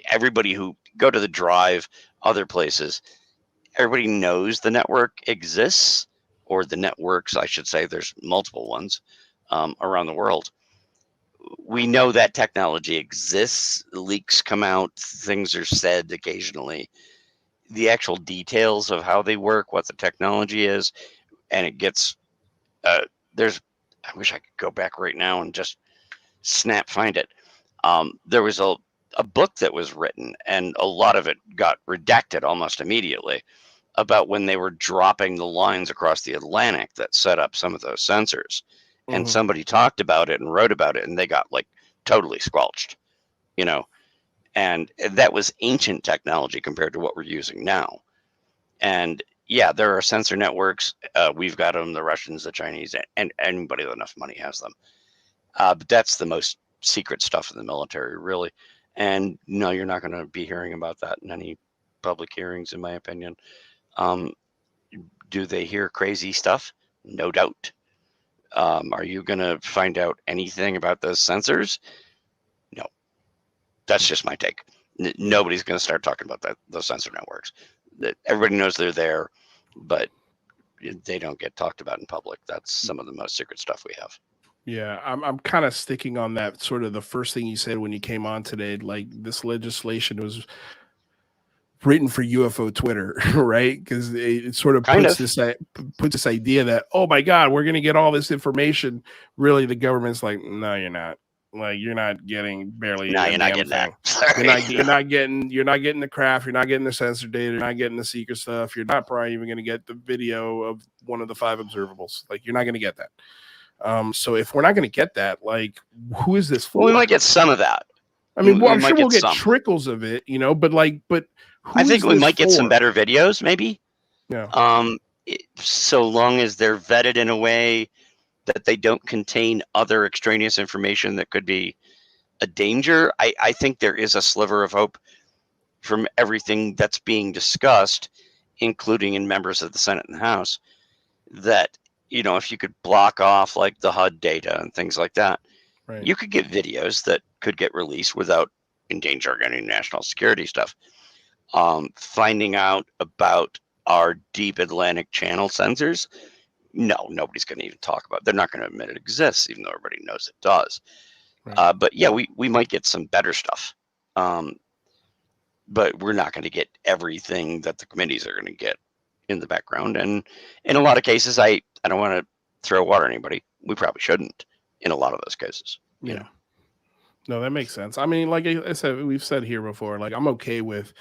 Everybody who go to the Drive, other places, everybody knows the network exists, or the networks, I should say. There's multiple ones around the world. We know that technology exists. Leaks come out. Things are said occasionally. The actual details of how they work, what the technology is, and it gets I wish I could go back right now and just find it. There was a book that was written, and a lot of it got redacted almost immediately, about when they were dropping the lines across the Atlantic that set up some of those sensors. And somebody talked about it and wrote about it, and they got totally squelched, And that was ancient technology compared to what we're using now. And yeah, there are sensor networks. We've got them, the Russians, the Chinese, and anybody with enough money has them. But that's the most secret stuff in the military, really. And no, you're not going to be hearing about that in any public hearings, in my opinion. Do they hear crazy stuff? No doubt. Are you going to find out anything about those sensors? No. That's just my take. Nobody's going to start talking about those sensor networks. Everybody knows they're there, but they don't get talked about in public. That's some of the most secret stuff we have. Yeah, I'm kind of sticking on that. Sort of the first thing you said when you came on today, like this legislation was written for UFO Twitter, right? Because it sort of puts this idea that, oh my God, we're going to get all this information. Really, the government's like, no, you're not. Like, you're not getting barely. No, you're not getting that. You're not getting the craft. You're not getting the sensor data. You're not getting the secret stuff. You're not probably even going to get the video of one of the 5 observables. Like, you're not going to get that. So if we're not going to get that, like, who is this for? Well, we might get some of that. I mean, I'm sure we'll get trickles of it, but I think we might get some better videos, maybe. Yeah. So long as they're vetted in a way that they don't contain other extraneous information that could be a danger. I think there is a sliver of hope from everything that's being discussed, including in members of the Senate and the House, that, if you could block off like the HUD data and things like that, right, you could get videos that could get released without endangering any national security stuff. Finding out about our deep Atlantic channel sensors, no, nobody's going to even talk about it. They're not going to admit it exists, even though everybody knows it does. Right. But yeah, we might get some better stuff. But we're not going to get everything that the committees are going to get in the background. And in a lot of cases, I don't want to throw water at anybody. We probably shouldn't in a lot of those cases. Yeah. No, that makes sense. I mean, like I said, we've said here before, like, I'm okay with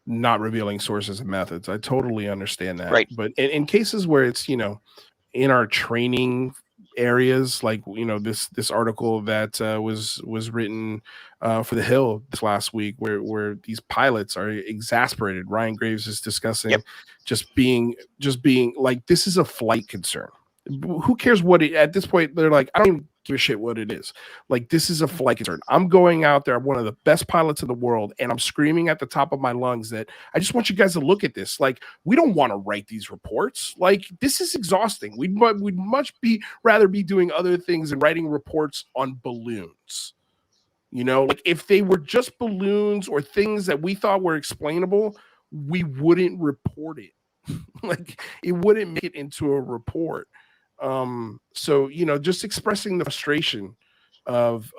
not revealing sources and methods. I totally understand that. Right. But in cases where it's, in our training areas, like, this article that was written for The Hill this last week, where these pilots are exasperated. Ryan Graves is discussing just being like, this is a flight concern. Who cares what it, at this point, they're like, I don't even give a shit what it is. Like, this is a flight concern. I'm going out there. I'm one of the best pilots in the world. And I'm screaming at the top of my lungs that I just want you guys to look at this. Like, we don't want to write these reports. Like, this is exhausting. We'd much rather be doing other things than writing reports on balloons. Like, if they were just balloons or things that we thought were explainable, we wouldn't report it. Like, it wouldn't make it into a report. So, just expressing the frustration of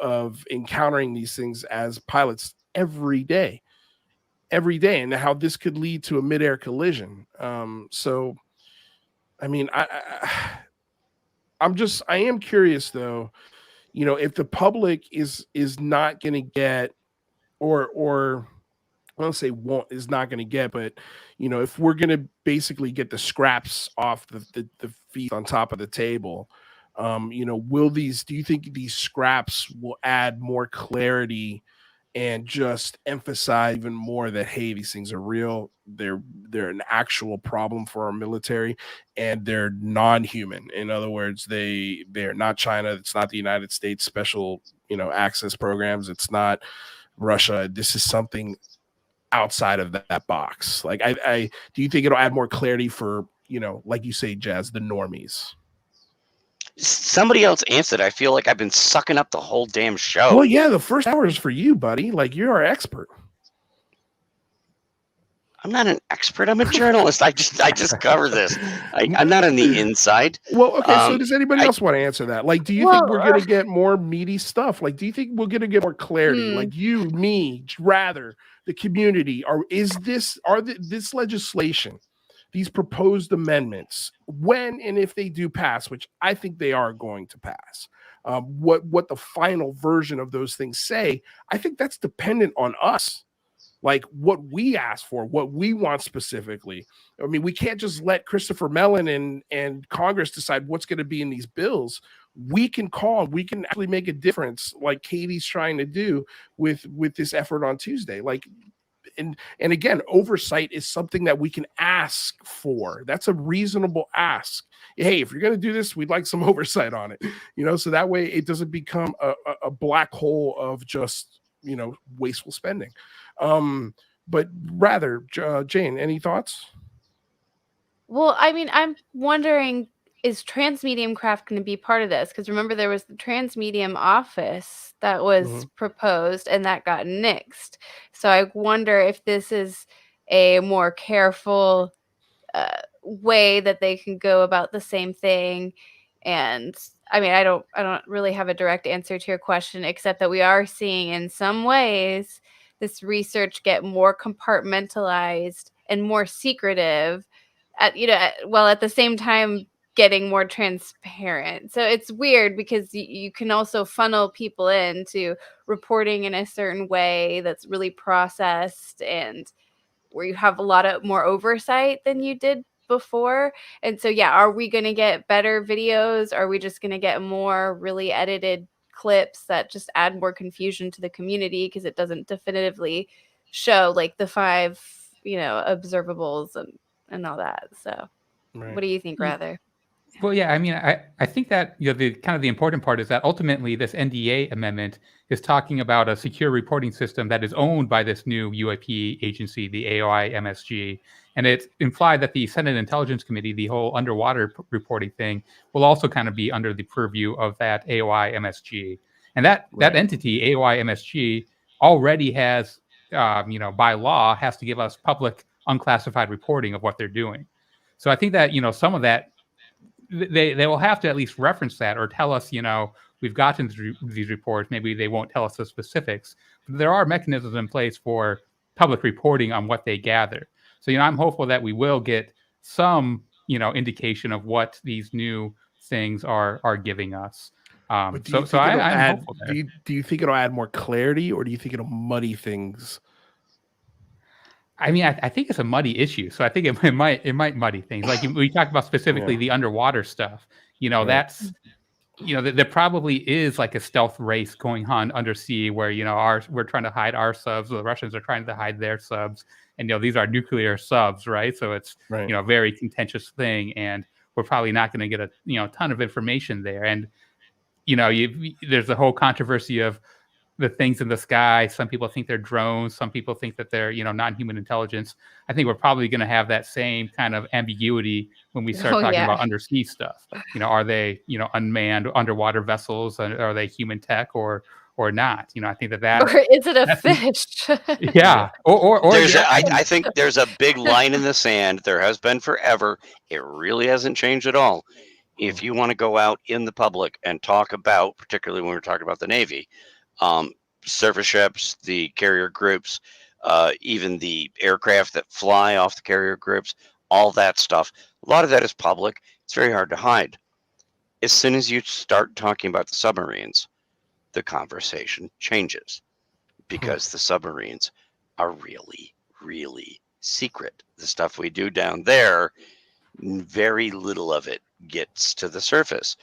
encountering these things as pilots every day, and how this could lead to a midair collision. So, I mean, I am curious though, if the public is not going to get, or I don't say is not going to get, but if we're going to basically get the scraps off the feet on top of the table, do you think these scraps will add more clarity and just emphasize even more that, hey, these things are real, they're an actual problem for our military, and they're non-human. In other words, they're not China, it's not the United States special access programs, it's not Russia. This is something outside of that box. Like, I do you think it'll add more clarity for, like you say, Jazz, the normies? Somebody else answered. I feel like I've been sucking up the whole damn show. Well, yeah, the first hour is for you, buddy. Like, you're our expert. I'm not an expert. I'm a journalist. I just cover this. I'm not on the inside. Well, okay. So does anybody else want to answer that? Like, do you think we're going to get more meaty stuff? Like, do you think we're going to get more clarity? Like, you, me, rather the community, this legislation, these proposed amendments, when and if they do pass, which I think they are going to pass, what the final version of those things say, I think that's dependent on us. Like, what we ask for, what we want specifically. I mean, we can't just let Christopher Mellon and Congress decide what's going to be in these bills. we can call, we can actually make a difference, like Katie's trying to do with this effort on Tuesday. Like, and again, oversight is something that we can ask for. That's a reasonable ask. Hey, if you're going to do this, we'd like some oversight on it, so that way it doesn't become a black hole of just, wasteful spending. But rather, Jane, any thoughts? Well, I mean, I'm wondering, is transmedium craft going to be part of this? Because remember, there was the transmedium office that was proposed and that got nixed. So I wonder if this is a more careful way that they can go about the same thing. And I mean, I don't really have a direct answer to your question, except that we are seeing in some ways this research get more compartmentalized and more secretive while at the same time getting more transparent. So it's weird because you can also funnel people into reporting in a certain way that's really processed and where you have a lot of more oversight than you did before. And so, yeah, are we going to get better videos? Are we just going to get more really edited clips that just add more confusion to the community because it doesn't definitively show like the 5, observables and all that. So What do you think, rather? Well, yeah, I mean, I think that the kind of the important part is that ultimately this NDAA amendment is talking about a secure reporting system that is owned by this new UAP agency, the AOI-MSG, and it's implied that the Senate Intelligence Committee, the whole underwater reporting thing, will also kind of be under the purview of that AOI-MSG, and that entity, AOI-MSG, already has, by law, has to give us public unclassified reporting of what they're doing. So I think that some of that. They will have to at least reference that or tell us, we've gotten these reports. Maybe they won't tell us the specifics, but there are mechanisms in place for public reporting on what they gather. So, I'm hopeful that we will get some, indication of what these new things are giving us. I'm hopeful there. Do you think it'll add more clarity, or do you think it'll muddy things? I mean, I think it's a muddy issue, so I think it might muddy things. Like we talked about specifically the underwater stuff. That's there probably is like a stealth race going on undersea where we're trying to hide our subs, the Russians are trying to hide their subs, and these are nuclear subs, right? So it's a very contentious thing, and we're probably not going to get a ton of information there. And there's a whole controversy of the things in the sky. Some people think they're drones. Some people think that they're, non-human intelligence. I think we're probably going to have that same kind of ambiguity when we start talking about undersea stuff. Are they, unmanned underwater vessels? Are they human tech or not? I think that. Or is it a fish? Yeah. Or I think there's a big line in the sand. There has been forever. It really hasn't changed at all. If you want to go out in the public and talk about, particularly when we're talking about the Navy, surface ships, the carrier groups, even the aircraft that fly off the carrier groups, all that stuff. A lot of that is public. It's very hard to hide. As soon as you start talking about the submarines, the conversation changes because the submarines are really, really secret. The stuff we do down there, very little of it gets to the surface.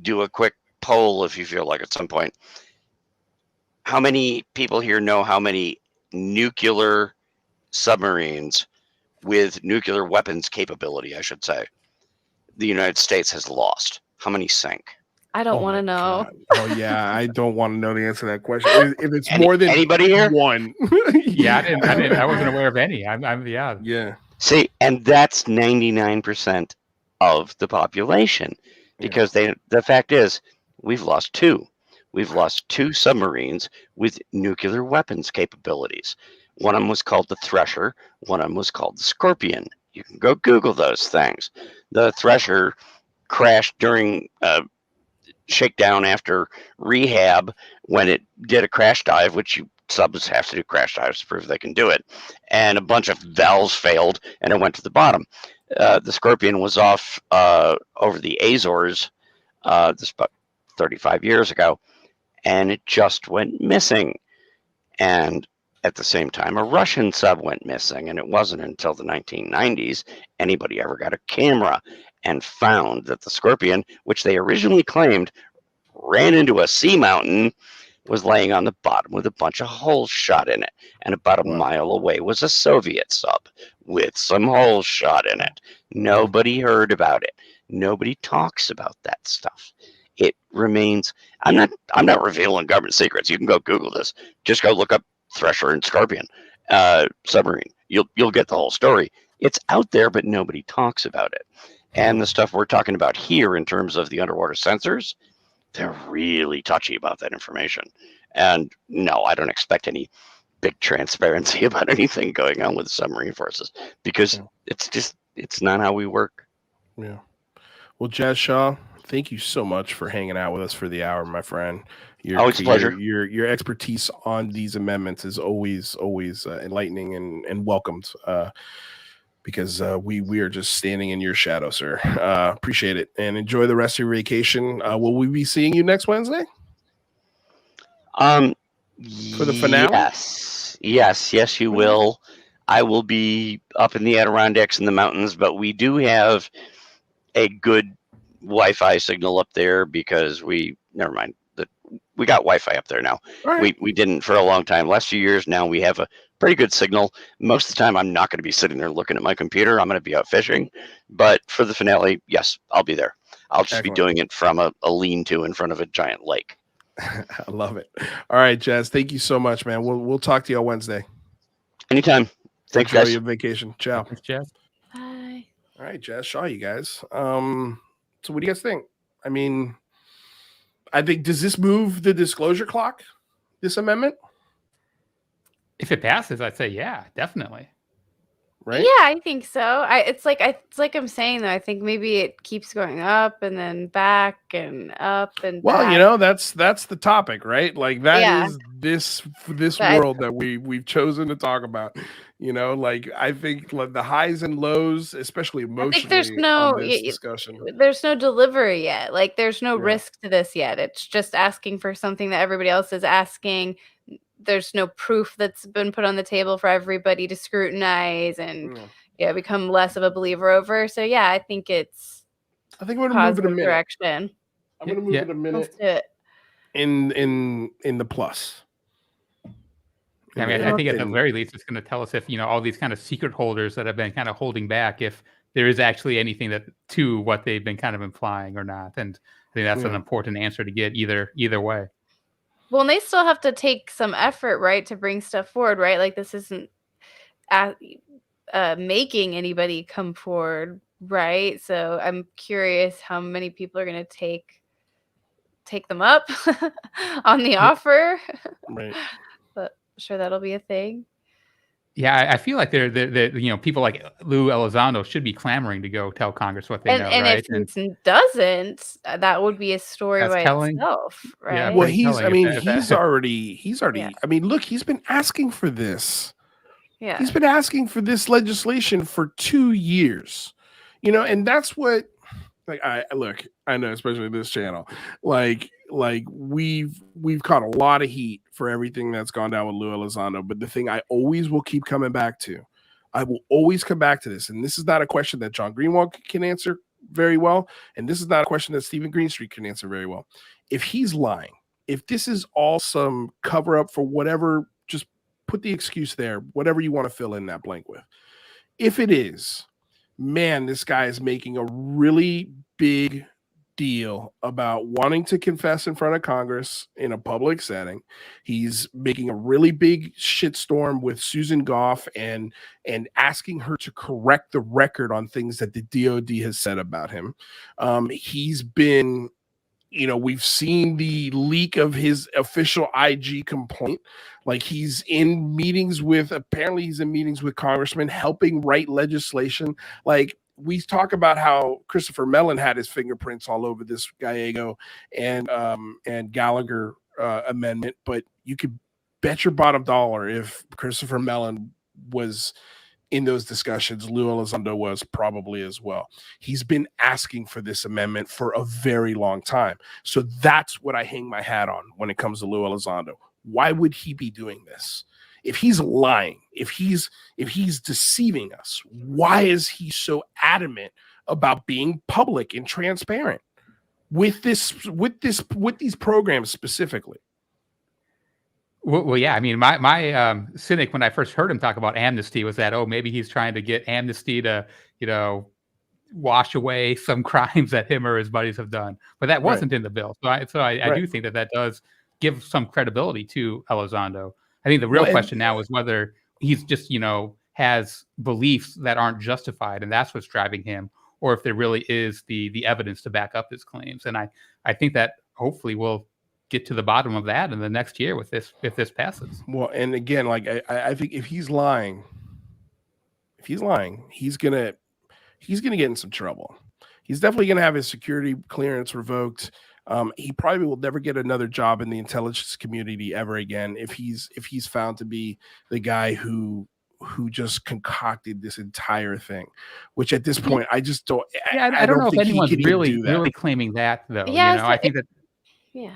Do a quick poll if you feel like at some point. How many people here know how many nuclear submarines with nuclear weapons capability, I should say, the United States has lost? How many sank? I don't want to know. God. Oh yeah, I don't want to know the answer to that question. If it's more than anybody here, one. Yeah, I wasn't aware of any. Yeah. See, and that's 99% of the population, because the fact is, we've lost 2. We've lost 2 submarines with nuclear weapons capabilities. One of them was called the Thresher. One of them was called the Scorpion. You can go Google those things. The Thresher crashed during shakedown after rehab when it did a crash dive, which subs have to do crash dives to prove they can do it. And a bunch of valves failed, and it went to the bottom. The Scorpion was off over the Azores this about 35 years ago. And it just went missing. And at the same time, a Russian sub went missing. And it wasn't until the 1990s anybody ever got a camera. and found that the Scorpion, which they originally claimed ran into a sea mountain, was laying on the bottom with a bunch of holes shot in it. And about a mile away was a Soviet sub with some holes shot in it. Nobody heard about it. Nobody talks about that stuff. It remains. I'm not revealing government secrets. You can go Google this. Just go look up Thresher and Scorpion submarine. You'll get the whole story. It's out there, but nobody talks about it. And the stuff we're talking about here in terms of the underwater sensors, they're really touchy about that information. And no, I don't expect any big transparency about anything going on with the submarine forces, because it's not how we work. Yeah. Well, Jazz Shaw, thank you so much for hanging out with us for the hour, my friend. Always a pleasure. Your expertise on these amendments is always enlightening and welcomed. Because we are just standing in your shadow, sir. Appreciate it, and enjoy the rest of your vacation. Will we be seeing you next Wednesday? For the finale? Yes, you will. I will be up in the Adirondacks in the mountains, but we do have a good Wi-Fi signal up there because we got Wi-Fi up there now. Right. We didn't for a long time. Last few years now we have a pretty good signal. Most of the time I'm not going to be sitting there looking at my computer. I'm going to be out fishing. But for the finale, yes, I'll be there. I'll just be doing it from a lean-to in front of a giant lake. I love it. All right, Jazz. Thank you so much, man. We'll talk to you on Wednesday. Anytime. Thanks, guys. Enjoy your vacation. Ciao. Thanks, Jazz. Bye. All right, Jazz Shaw, you guys. So what do you guys think? I mean, I think, does this move the disclosure clock, this amendment? If it passes, I'd say, yeah, definitely. Right? Yeah, I think so. It's like I'm saying though. I think maybe it keeps going up and then back and up and well, back. that's the topic, right? Like that is this world that we've chosen to talk about. Like I think the highs and lows, especially emotionally, I think there's no discussion. There's no delivery yet. Like there's no risk to this yet. It's just asking for something that everybody else is asking. There's no proof that's been put on the table for everybody to scrutinize and become less of a believer over. So yeah, I think I'm going to move it a minute. Direction. I'm going to move it a minute in the plus. I mean, I think at the very least, it's going to tell us if, all these kind of secret holders that have been kind of holding back, if there is actually anything to what they've been kind of implying or not. And I think that's an important answer to get either way. Well, and they still have to take some effort, right, to bring stuff forward, right? Like this isn't making anybody come forward, right? So I'm curious how many people are going to take them up on the offer. Right. But I'm sure that'll be a thing. Yeah, I feel like they're people like Lou Elizondo should be clamoring to go tell Congress what they know, right? And if he doesn't, that would be a story by itself, right? Yeah, well, he's already. I mean, look, he's been asking for this. Yeah, he's been asking for this legislation for 2 years, and that's what. Like I know, especially this channel, like we've caught a lot of heat for everything that's gone down with Lou Elizondo. But the thing I always will keep coming back to, I will always come back to this, and this is not a question that John Greenwald can answer very well, and this is not a question that Stephen Greenstreet can answer very well. If he's lying, if this is all some cover up for whatever, just put the excuse there, whatever you want to fill in that blank with. If it is, man, this guy is making a really big deal about wanting to confess in front of Congress in a public setting. He's making a really big shitstorm with Susan Goff and asking her to correct the record on things that the DOD has said about him. He's been, we've seen the leak of his official IG complaint. Like he's in meetings with congressmen helping write legislation. Like we talk about how Christopher Mellon had his fingerprints all over this Gallego and Gallagher amendment, but you could bet your bottom dollar if Christopher Mellon was in those discussions, Lou Elizondo was probably as well. He's been asking for this amendment for a very long time. So that's what I hang my hat on when it comes to Lou Elizondo. Why would he be doing this? If he's lying, if he's deceiving us, why is he so adamant about being public and transparent with these programs specifically. Well, yeah. I mean, my cynic when I first heard him talk about amnesty was that, oh, maybe he's trying to get amnesty to, wash away some crimes that him or his buddies have done. But that wasn't in the bill. So I do think that does give some credibility to Elizondo. I think the real question now is whether he's just, has beliefs that aren't justified, and that's what's driving him, or if there really is the evidence to back up his claims. And I think that hopefully we'll get to the bottom of that in the next year with this, if this passes. Well, and again, like I think if he's lying, he's gonna get in some trouble. He's definitely gonna have his security clearance revoked. He probably will never get another job in the intelligence community ever again if he's found to be the guy who just concocted this entire thing, which at this point I just don't. Yeah, I don't know if anyone's really claiming that though. Yeah, I think that. Yeah.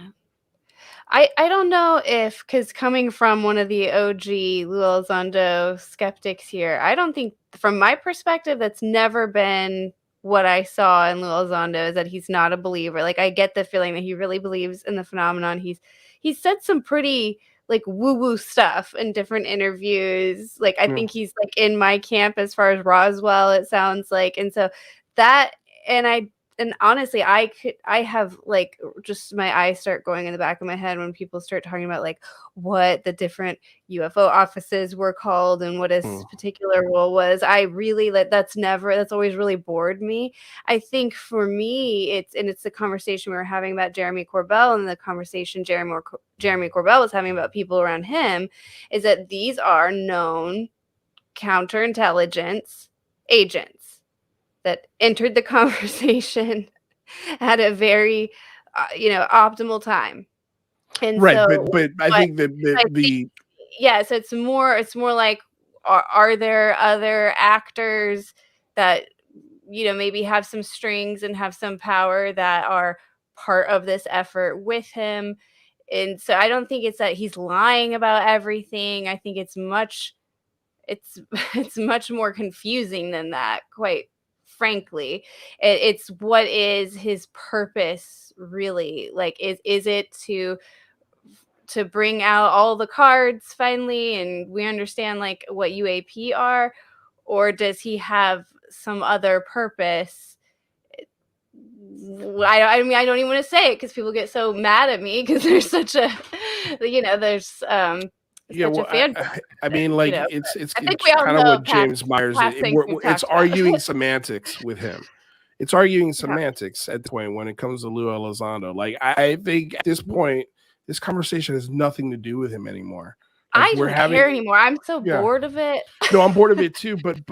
I don't know if, because coming from one of the OG Lou Elizondo skeptics here, I don't think, from my perspective, that's never been what I saw in Lou Elizondo, is that he's not a believer. Like, I get the feeling that he really believes in the phenomenon. He's said some pretty like woo-woo stuff in different interviews. Like, I think he's like in my camp as far as Roswell, it sounds like. And so that, and honestly, I have like just my eyes start going in the back of my head when people start talking about like what the different UFO offices were called and what his particular role was. I really that's always really bored me. I think for me, it's the conversation we were having about Jeremy Corbell, and the conversation Jeremy Corbell was having about people around him, is that these are known counterintelligence agents that entered the conversation at a very, optimal time. And right, so, but I think that so it's more like, are there other actors that, maybe have some strings and have some power that are part of this effort with him? And so I don't think it's that he's lying about everything. I think it's much more confusing than that, quite frankly. It's what is his purpose really? Like, is it to bring out all the cards finally and we understand like what UAP are, or does he have some other purpose? I mean, I don't even want to say it because people get so mad at me because there's such a, there's I mean, like, it's kind of what James Myers is. It's arguing semantics with him. It's arguing semantics at the point when it comes to Lou Elizondo. Like, I think at this point, this conversation has nothing to do with him anymore. Like, I don't care anymore. I'm so bored of it. No, I'm bored of it too. But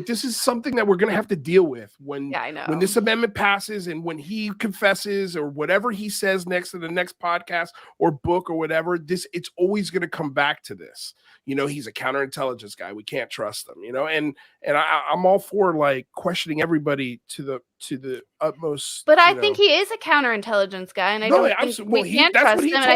this is something that we're gonna have to deal with when this amendment passes and when he confesses or whatever he says next to the next podcast or book or whatever. It's always gonna come back to this. He's a counterintelligence guy. We can't trust him. And I'm all for like questioning everybody to the utmost. But I think he is a counterintelligence guy, and I don't think we can trust him. But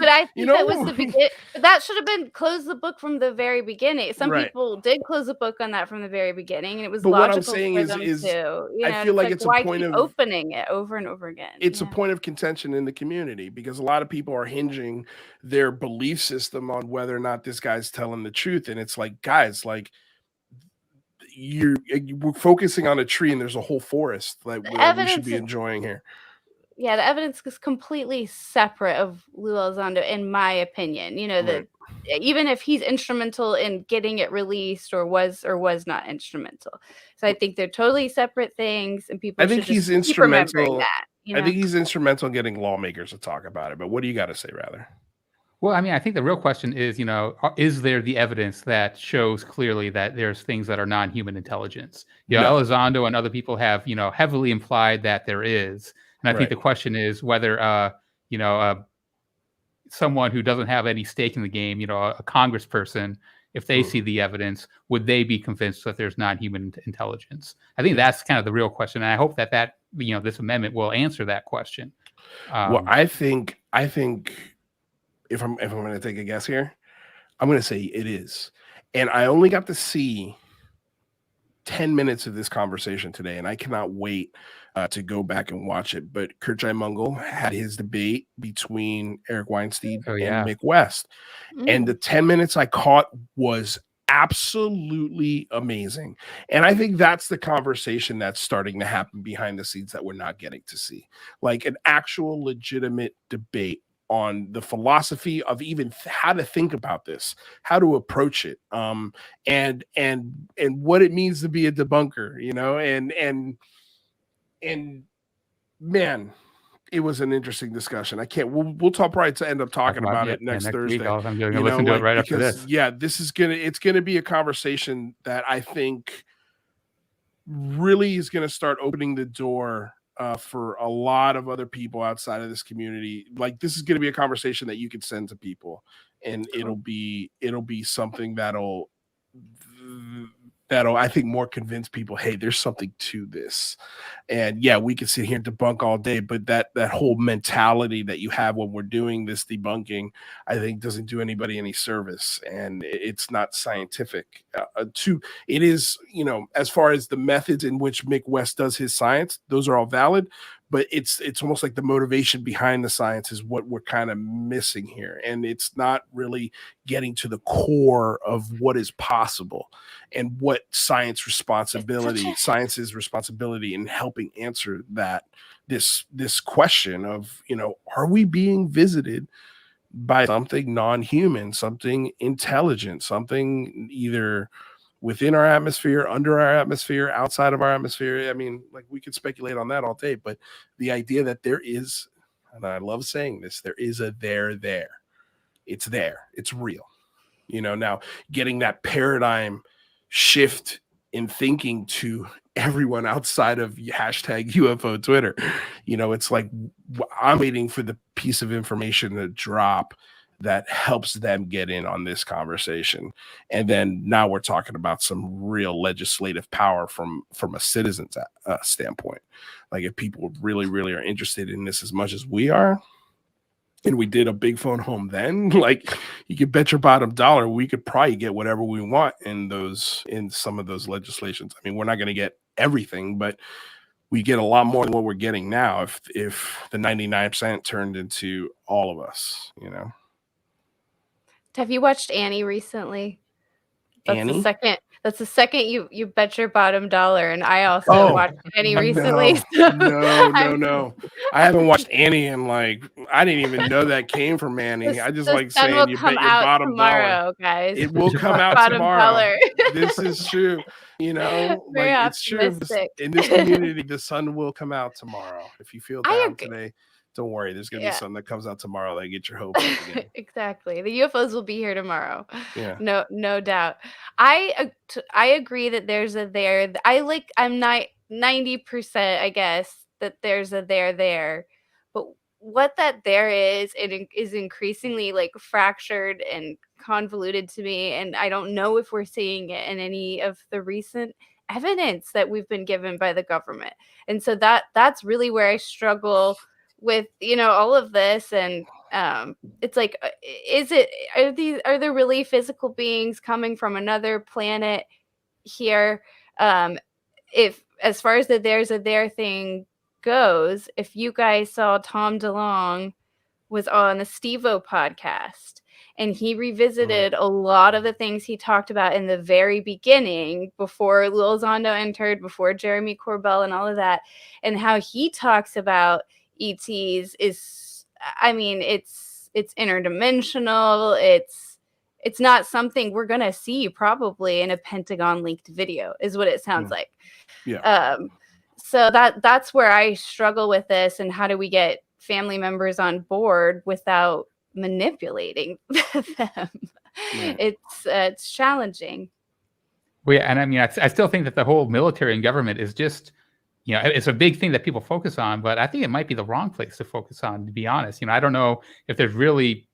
I think that was the beginning. That should have been close the book from the very beginning. Some people did close the book on that from the very beginning, and it was logical for them to. I feel like it's a point of opening it over and over again. It's a point of contention in the community because a lot of people are hinging their belief system on whether or not this guy's telling the truth, and it's like, guys, like, we're focusing on a tree and there's a whole forest like we should be enjoying here. Yeah, the evidence is completely separate of Lou Elizondo, in my opinion. That even if he's instrumental in getting it released or was not instrumental. So I think they're totally separate things, and people. I think he's instrumental. I think he's instrumental in getting lawmakers to talk about it. But what do you got to say, rather? Well, I mean, I think the real question is, is there the evidence that shows clearly that there's things that are non-human intelligence? Elizondo and other people have, heavily implied that there is. And I think the question is whether, someone who doesn't have any stake in the game, a congressperson, if they see the evidence, would they be convinced that there's non-human intelligence? I think that's kind of the real question. And I hope that this amendment will answer that question. Well, I think if I'm going to take a guess here, I'm going to say it is. And I only got to see 10 minutes of this conversation today, and I cannot wait to go back and watch it. But Kurchai Mungal had his debate between Eric Weinstein and Mick West. And the 10 minutes I caught was absolutely amazing. And I think that's the conversation that's starting to happen behind the scenes that we're not getting to see, like an actual legitimate debate on the philosophy of even how to think about this, how to approach it, and what it means to be a debunker, you know, and man, it was an interesting discussion. I can't. We'll probably to end up talking about it next Thursday. Week, I'm going to listen to it right after this. Yeah, it's gonna be a conversation that I think really is going to start opening the door for a lot of other people outside of this community. Like, this is going to be a conversation that you can send to people, and it'll be something that'll I think more convince people, hey, there's something to this. And yeah, we can sit here and debunk all day, but that whole mentality that you have when we're doing this debunking, I think doesn't do anybody any service, and it's not scientific. It is, you know, as far as the methods in which Mick West does his science, those are all valid, but it's almost like the motivation behind the science is what we're kind of missing here. And it's not really getting to the core of what is possible and what science's responsibility in helping answer this question of, you know, are we being visited by something non-human, something intelligent, something either within our atmosphere, under our atmosphere, outside of our atmosphere? I mean, like, we could speculate on that all day, but the idea that there is, and I love saying this, there is a there. It's there. It's real. You know, now getting that paradigm shift in thinking to everyone outside of hashtag UFO Twitter, you know, it's like I'm waiting for the piece of information to drop that helps them get in on this conversation. And then now we're talking about some real legislative power from a citizen's standpoint. Like, if people really, really are interested in this as much as we are, and we did a big phone home then, like, you could bet your bottom dollar we could probably get whatever we want in some of those legislations. I mean, we're not going to get everything, but we get a lot more than what we're getting now if the 99% turned into all of us, you know. Have you watched Annie recently? Annie? That's the second you bet your bottom dollar, and I also watched Annie recently. No. I haven't watched Annie in, like, I didn't even know that came from Annie. I just like saying you bet your bottom dollar, guys. It will come out tomorrow. This is true. You know, like, it's true. In this community, the sun will come out tomorrow. If you feel down today, don't worry. There's going to be something that comes out tomorrow that get your hope up again. Exactly. The UFOs will be here tomorrow. Yeah. No doubt. I agree that there's a there. I'm not 90%, I guess, that there's a there. But what that there is, it is increasingly, like, fractured and convoluted to me. And I don't know if we're seeing it in any of the recent evidence that we've been given by the government. And so that's really where I struggle with, you know, all of this. And it's like, are there really physical beings coming from another planet here? If, as far as the there's a there thing goes, if you guys saw, Tom DeLonge was on the Steve-O podcast, and he revisited a lot of the things he talked about in the very beginning, before Lil Zondo entered, before Jeremy Corbell and all of that, and how he talks about ETs is, I mean, it's interdimensional. It's not something we're gonna see probably in a Pentagon leaked video, is what it sounds like. Yeah. So that's where I struggle with this, and how do we get family members on board without manipulating them? It's challenging. Well, yeah, and I mean, I still think that the whole military and government is just, you know, it's a big thing that people focus on, but I think it might be the wrong place to focus on, to be honest. You know, I don't know if there's really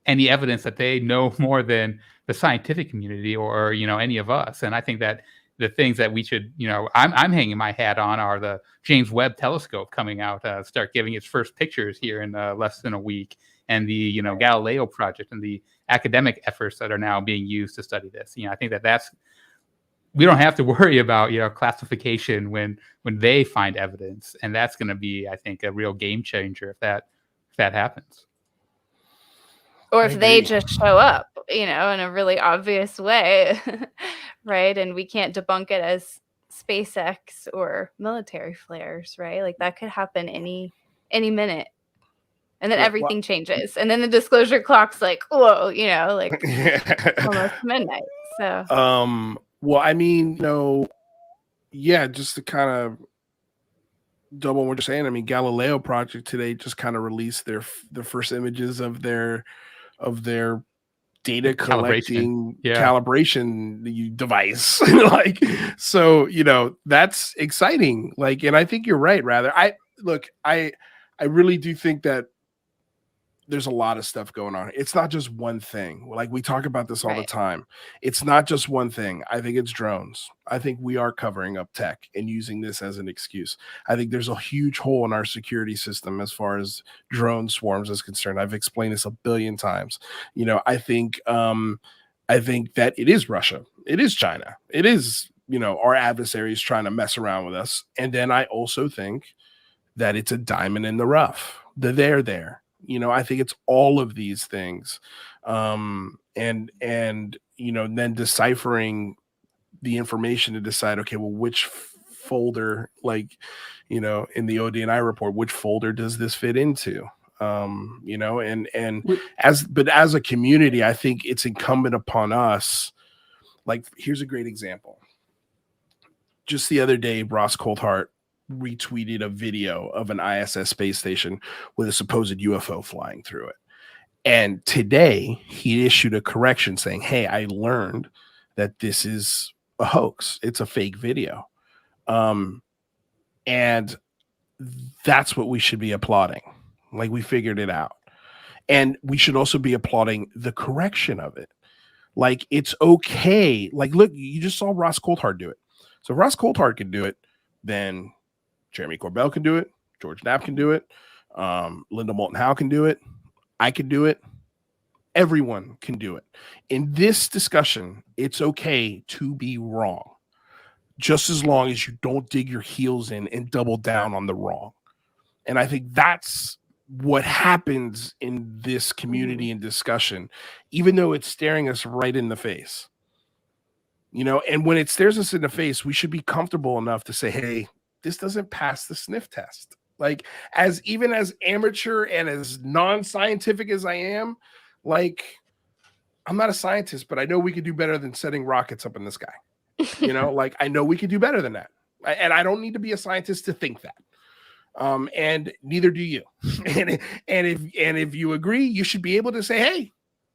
any evidence that they know more than the scientific community or, you know, any of us. And I think that the things that we should, you know, I'm hanging my hat on are the James Webb Telescope coming out, start giving its first pictures here in less than a week, and the, you know, Galileo project and the academic efforts that are now being used to study this. You know, I think that that's we don't have to worry about, classification when they find evidence. And that's going to be, I think, a real game changer if that happens. Or if they just show up, in a really obvious way, right? And we can't debunk it as SpaceX or military flares, right? Like that could happen any minute. And then everything changes. And then the disclosure clock's like, whoa, like almost midnight. So well, I mean, just to kind of double what you're saying, I mean, Galileo Project today just kind of released the first images of their data collecting calibration device. Like, so, that's exciting. Like, and I think you're right, rather. I really do think that there's a lot of stuff going on. It's not just one thing. Like we talk about this all the time. It's not just one thing. I think it's drones. I think we are covering up tech and using this as an excuse. I think there's a huge hole in our security system as far as drone swarms is concerned. I've explained this a billion times. I think that it is Russia. It is China. It is, our adversaries trying to mess around with us. And then I also think that it's a diamond in the rough. They're there. I think it's all of these things. And then deciphering the information to decide, okay, well, which folder, like, in the ODNI report, which folder does this fit into? But as a community, I think it's incumbent upon us. Like, here's a great example. Just the other day, Ross Coulthart retweeted a video of an ISS space station with a supposed UFO flying through it. And today he issued a correction saying, hey, I learned that this is a hoax. It's a fake video. And that's what we should be applauding. Like, we figured it out. And we should also be applauding the correction of it. Like, it's okay. Like, look, you just saw Ross Coulthart do it. So if Ross Coulthart can do it, then Jeremy Corbell can do it. George Knapp can do it. Linda Moulton Howe can do it. I can do it. Everyone can do it. In this discussion, it's okay to be wrong, just as long as you don't dig your heels in and double down on the wrong. And I think that's what happens in this community and discussion, even though it's staring us right in the face. And when it stares us in the face, we should be comfortable enough to say, hey, this doesn't pass the sniff test. Like, as amateur and as non-scientific as I am, like, I'm not a scientist, but I know we could do better than setting rockets up in the sky. Like, I know we could do better than that. And I don't need to be a scientist to think that. And neither do you. and if you agree, you should be able to say, hey,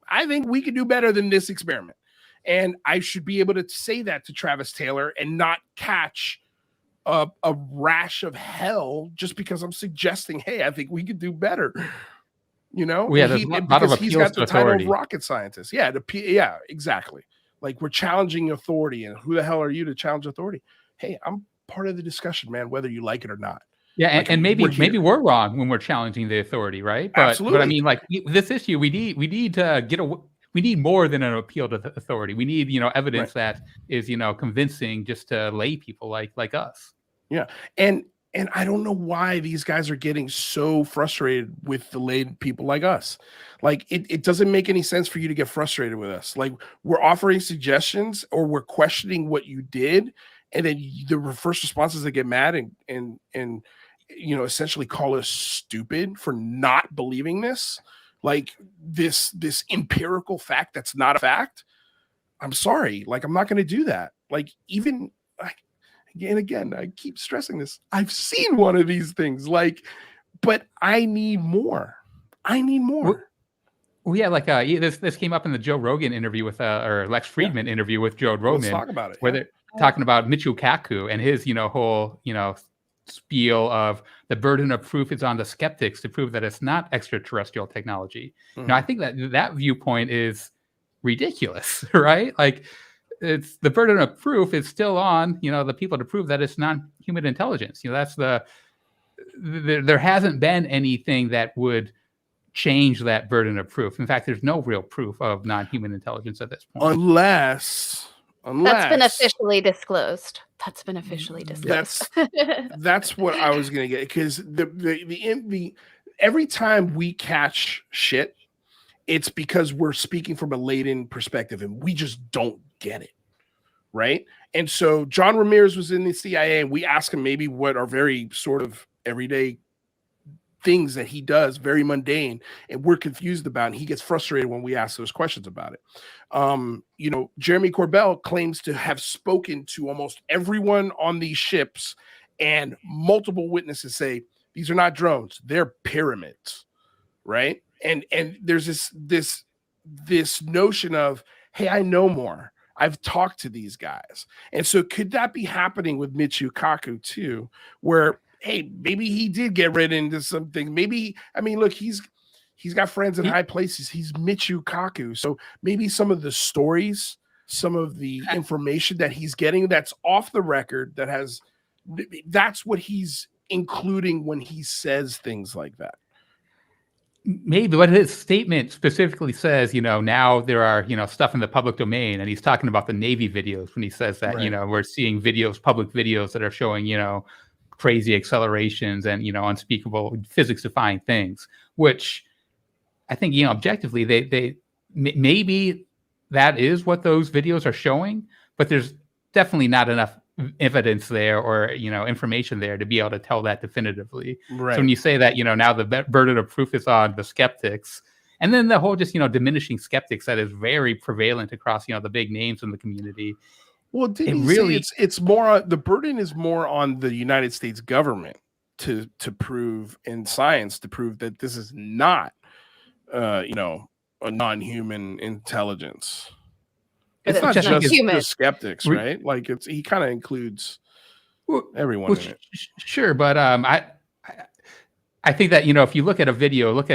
I think we could do better than this experiment. And I should be able to say that to Travis Taylor and not catch a rash of hell just because I'm suggesting, hey, I think we could do better. There's a lot of appeals he's got the to authority. Title of rocket scientist. Yeah, exactly. Like, we're challenging authority, and who the hell are you to challenge authority? Hey, I'm part of the discussion, man, whether you like it or not. Yeah, like, and maybe we're wrong when we're challenging the authority, right? Absolutely. But I mean, like, this issue, we need to we need more than an appeal to the authority. We need, evidence that is, convincing just to lay people like us. Yeah. And I don't know why these guys are getting so frustrated with the laid people like us. Like, it doesn't make any sense for you to get frustrated with us. Like, we're offering suggestions or we're questioning what you did. And then the first response is to get mad and essentially call us stupid for not believing this. Like, this empirical fact that's not a fact. I'm sorry. Like, I'm not going to do that. Like, even again, I keep stressing this. I've seen one of these things, like, but I need more. Well, yeah, like this came up in the Joe Rogan interview with or Lex Fridman interview with Joe Rogan. Let's talk about it. Where they're talking about Michio Kaku and his, whole, spiel of the burden of proof is on the skeptics to prove that it's not extraterrestrial technology. Mm-hmm. I think that viewpoint is ridiculous, right? Like, it's the burden of proof is still on, the people to prove that it's non-human intelligence. That's there hasn't been anything that would change that burden of proof. In fact, there's no real proof of non-human intelligence at this point. That's been officially disclosed. That's been officially disclosed. That's what I was gonna get, because every time we catch shit, it's because we're speaking from a latent perspective and we just don't get it, right? And so John Ramirez was in the CIA, and we asked him maybe what are very sort of everyday things that he does, very mundane, and we're confused about, and he gets frustrated when we ask those questions about it. Jeremy Corbell claims to have spoken to almost everyone on these ships, and multiple witnesses say these are not drones, they're pyramids, right? And there's this notion of, hey, I know more, I've talked to these guys. And so could that be happening with Michio Kaku too, where, hey, maybe he did get read into something. Maybe, I mean, look, he's got friends in high places. He's Michio Kaku. So maybe some of the stories, some of the information that he's getting that's off the record, that's what he's including when he says things like that. Maybe, but his statement specifically says, now there are, stuff in the public domain, and he's talking about the Navy videos when he says that, right. We're seeing public videos that are showing, crazy accelerations and, unspeakable physics-defying things, which I think, objectively, they maybe that is what those videos are showing, but there's definitely not enough evidence there or information there to be able to tell that definitively. Right. So when you say that now the burden of proof is on the skeptics, and then the whole just diminishing skeptics that is very prevalent across the big names in the community. Well, didn't really say it's more, the burden is more on the United States government to prove, in science, to prove that this is not a non-human intelligence. It's not just the skeptics, right? Like he kind of includes everyone in it. Sure, but I think that if you look at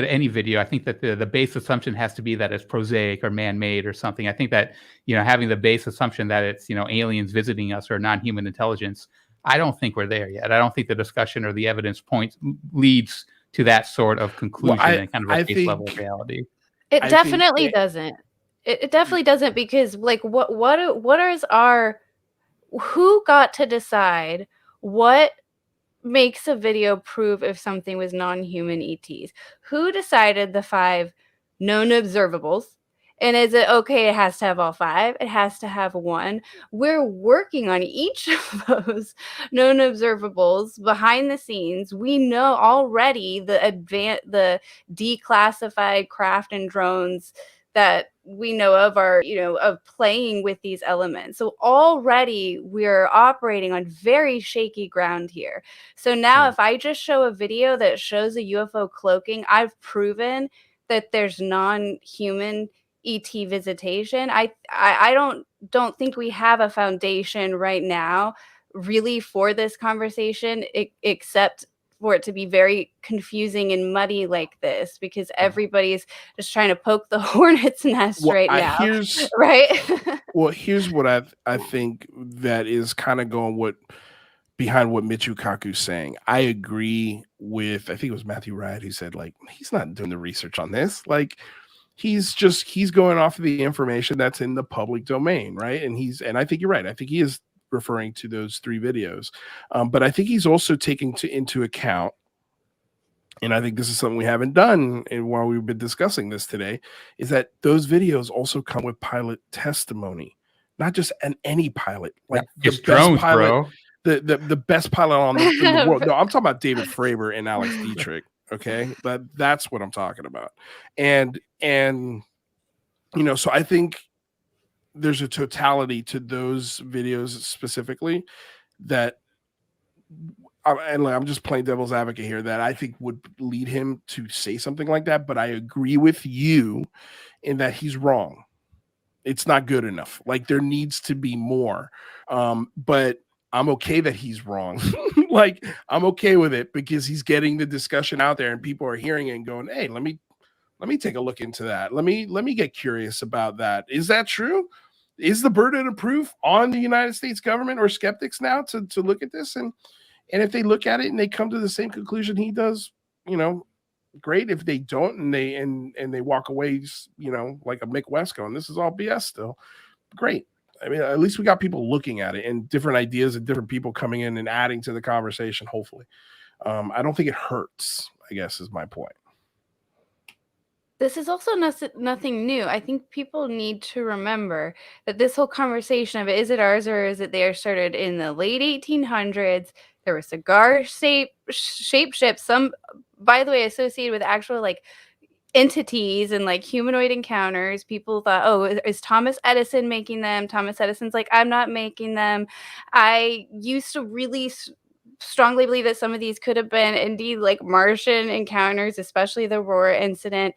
any video, I think that the base assumption has to be that it's prosaic or man-made or something. I think that having the base assumption that it's aliens visiting us or non-human intelligence, I don't think we're there yet. I don't think the discussion or the evidence leads to that sort of conclusion and kind of a base level of reality. It definitely doesn't. It definitely doesn't, because who got to decide what makes a video prove if something was non-human ETs? Who decided the 5 known observables? And is it okay, it has to have all 5? It has to have 1? We're working on each of those known observables behind the scenes. We know already the declassified craft and drones that we know of are, of playing with these elements. So already we're operating on very shaky ground here. So now if I just show a video that shows a UFO cloaking, I've proven that there's non-human ET visitation. I don't think we have a foundation right now really for this conversation, except for it to be very confusing and muddy like this, because everybody's just trying to poke the hornet's nest now. Here's what I think that is kind of going behind what Michio Kaku's saying. I agree with, I think it was Matthew Wright who said, like, he's not doing the research on this. Like, he's going off of the information that's in the public domain, right? And I think you're right. I think he is referring to those 3 videos, but I think he's also taking into account, and I think this is something we haven't done while we've been discussing this today, is that those videos also come with pilot testimony, not just any pilot, like the best drones, pilot, bro. the best pilot in the world. No, I'm talking about David Fravor and Alex Dietrich. Okay, that's what I'm talking about, and so I think there's a totality to those videos specifically that, and I'm just playing devil's advocate here, that I think would lead him to say something like that. But I agree with you in that he's wrong. It's not good enough. Like, there needs to be more. But I'm okay that he's wrong. Like, I'm okay with it because he's getting the discussion out there and people are hearing it and going, hey, let me take a look into that. Let me get curious about that. Is that true? Is the burden of proof on the United States government or skeptics now to look at this? And if they look at it and they come to the same conclusion he does, great. If they don't and they walk away, like a Mick West going, this is all BS still, great. I mean, at least we got people looking at it and different ideas and different people coming in and adding to the conversation, hopefully. I don't think it hurts, I guess, is my point. This is also nothing new. I think people need to remember that this whole conversation of is it ours or is it theirs started in the late 1800s. There were cigar-shaped ships, some, by the way, associated with actual like entities and like humanoid encounters. People thought, oh, is Thomas Edison making them? Thomas Edison's like, I'm not making them. I used to really strongly believe that some of these could have been indeed like Martian encounters, especially the Aurora incident.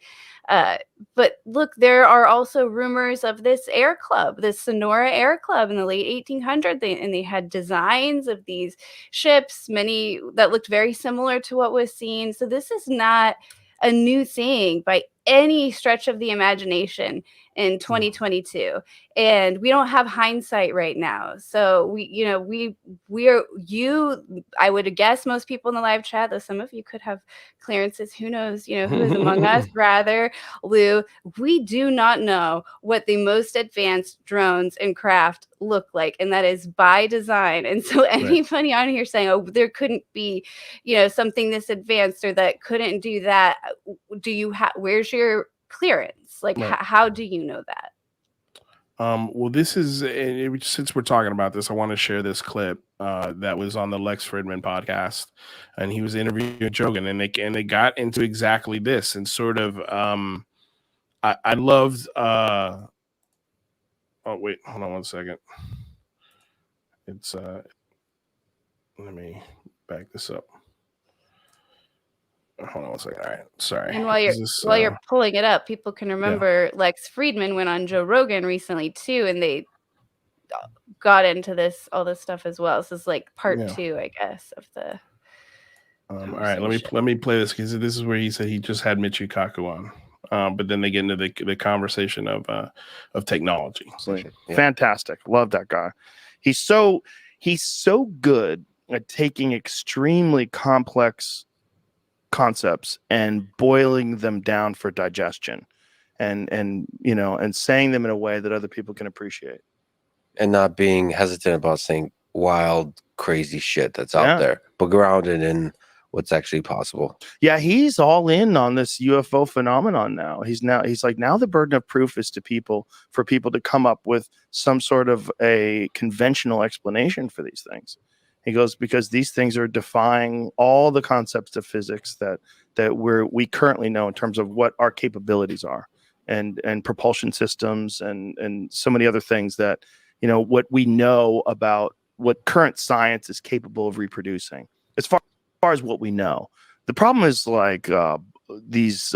But look, there are also rumors of this air club, this Sonora Air Club in the late 1800s, and they had designs of these ships, many that looked very similar to what was seen. So this is not a new thing by any stretch of the imagination in 2022, and we don't have hindsight right now. So I would guess most people in the live chat, though some of you could have clearances, who knows, who is among us, rather, Lou, we do not know what the most advanced drones and craft look like, and that is by design. And so anybody on here saying, oh, there couldn't be, something this advanced or that couldn't do that, where's your clearance? Like, how do you know that? Well, this is, since we're talking about this, I want to share this clip that was on the Lex Fridman podcast, and he was interviewing Rogan, and they got into exactly this, and sort of, I loved, oh wait, hold on one second. It's, let me back this up. Hold on one second. All right, sorry. And while you're pulling it up, people can remember Lex Fridman went on Joe Rogan recently too, and they got into all this stuff as well. So it's like part 2, I guess, of the. All right, let me play this, because this is where he said he just had Michio Kaku on, but then they get into the conversation of technology. Fantastic, love that guy. He's so good at taking extremely complex concepts and boiling them down for digestion, and saying them in a way that other people can appreciate, and not being hesitant about saying wild, crazy shit that's out there, but grounded in what's actually possible. Yeah, he's all in on this UFO phenomenon now. He's like, now the burden of proof is for people to come up with some sort of a conventional explanation for these things. He goes, because these things are defying all the concepts of physics that we currently know in terms of what our capabilities are, and propulsion systems and so many other things that, what we know about what current science is capable of reproducing, as far as what we know. The problem is like these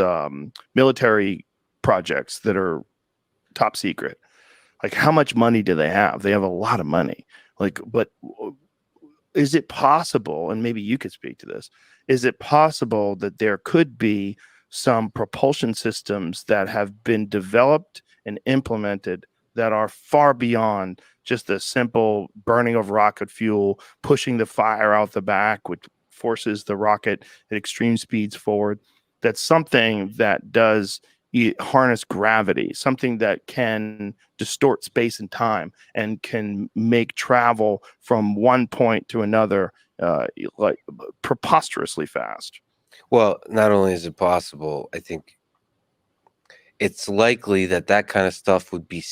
military projects that are top secret. Like, how much money do they have? They have a lot of money. But is it possible, and maybe you could speak to this, is it possible that there could be some propulsion systems that have been developed and implemented that are far beyond just the simple burning of rocket fuel, pushing the fire out the back, which forces the rocket at extreme speeds forward? That's something that does harness gravity, something that can distort space and time and can make travel from one point to another like preposterously fast. Well, not only is it possible, I think it's likely that kind of stuff would be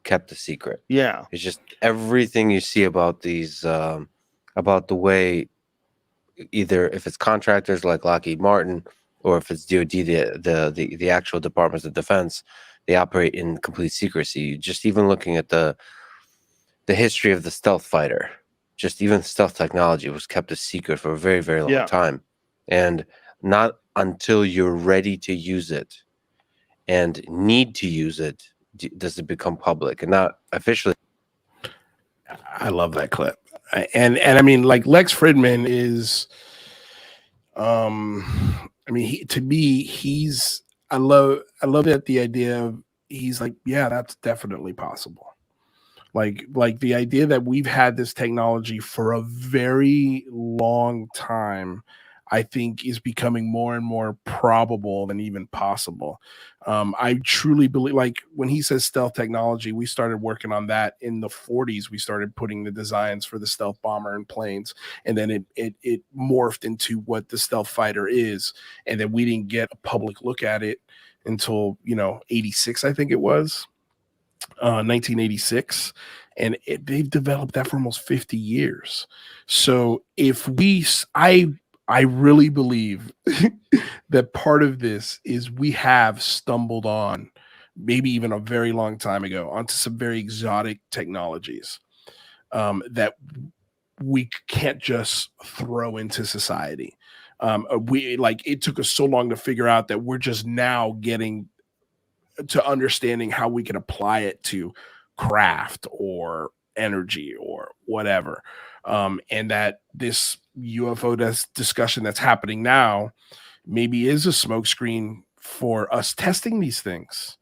kept a secret. Yeah, it's just everything you see about these, about the way, either if it's contractors like Lockheed Martin, or if it's DoD, the actual Departments of Defense, they operate in complete secrecy. Just even looking at the history of the stealth fighter, just even stealth technology was kept a secret for a very, very long time. And not until you're ready to use it and need to use it does it become public, and not officially. I love that clip. And I mean, like, Lex Fridman is, I mean, I love that, the idea of, he's like, yeah, that's definitely possible. Like the idea that we've had this technology for a very long time. I think is becoming more and more probable than even possible. I truly believe, like when he says stealth technology, we started working on that in the 40s. We started putting the designs for the stealth bomber in planes, and then it morphed into what the stealth fighter is. And then we didn't get a public look at it until, 86, I think it was. 1986, and they've developed that for almost 50 years. So if I really believe that part of this is we have stumbled on, maybe even a very long time ago, onto some very exotic technologies that we can't just throw into society. It took us so long to figure out that we're just now getting to understanding how we can apply it to craft or energy or whatever. And that this UFO discussion that's happening now maybe is a smokescreen for us testing these things,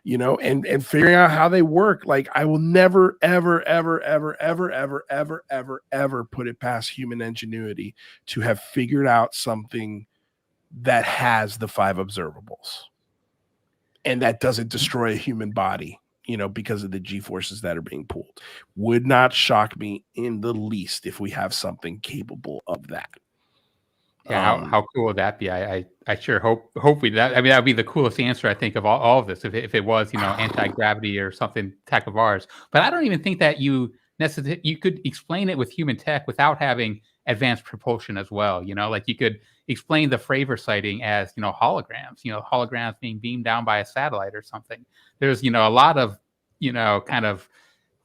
and figuring out how they work. Like, I will never, ever, ever, ever, ever, ever, ever, ever, ever put it past human ingenuity to have figured out something that has the 5 observables. And that doesn't destroy a human body, because of the G-forces that are being pulled. Would not shock me in the least if we have something capable of that. Yeah, how cool would that be? I sure hope that. I mean, that would be the coolest answer, I think, of all of this, if it was, anti-gravity or something tech of ours. But I don't even think that you could explain it with human tech without having advanced propulsion as well. Like you could explain the Fravor sighting as, holograms, holograms being beamed down by a satellite or something. There's, a lot of, kind of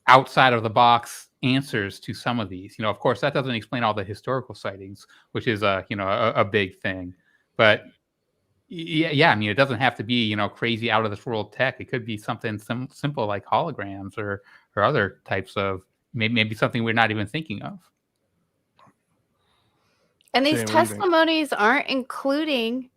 outside of the box answers to some of these. Of course, that doesn't explain all the historical sightings, which is a big thing. But yeah, I mean, it doesn't have to be, crazy out of this world tech. It could be something simple like holograms or other types of maybe something we're not even thinking of. And these testimonies aren't including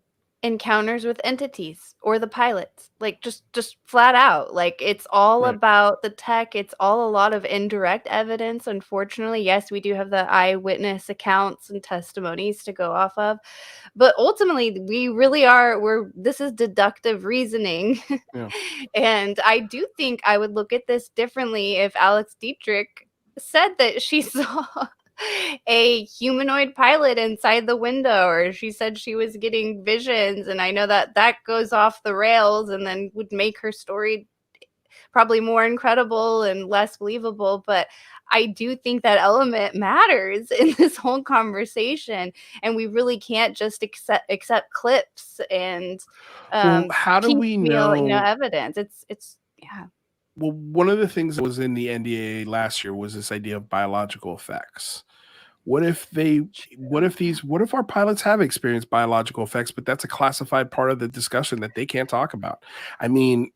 encounters with entities or the pilots, like just flat out. Like, it's all about the tech. It's all a lot of indirect evidence. Unfortunately, yes, we do have the eyewitness accounts and testimonies to go off of, but ultimately we really this is deductive reasoning. Yeah. And I do think I would look at this differently if Alex Dietrich said that she saw a humanoid pilot inside the window, or she said she was getting visions. And I know that goes off the rails and then would make her story probably more incredible and less believable. But I do think that element matters in this whole conversation, and we really can't just accept clips and how do we know evidence? It's yeah. Well, one of the things that was in the NDAA last year was this idea of biological effects. What if our pilots have experienced biological effects, but that's a classified part of the discussion that they can't talk about? I mean,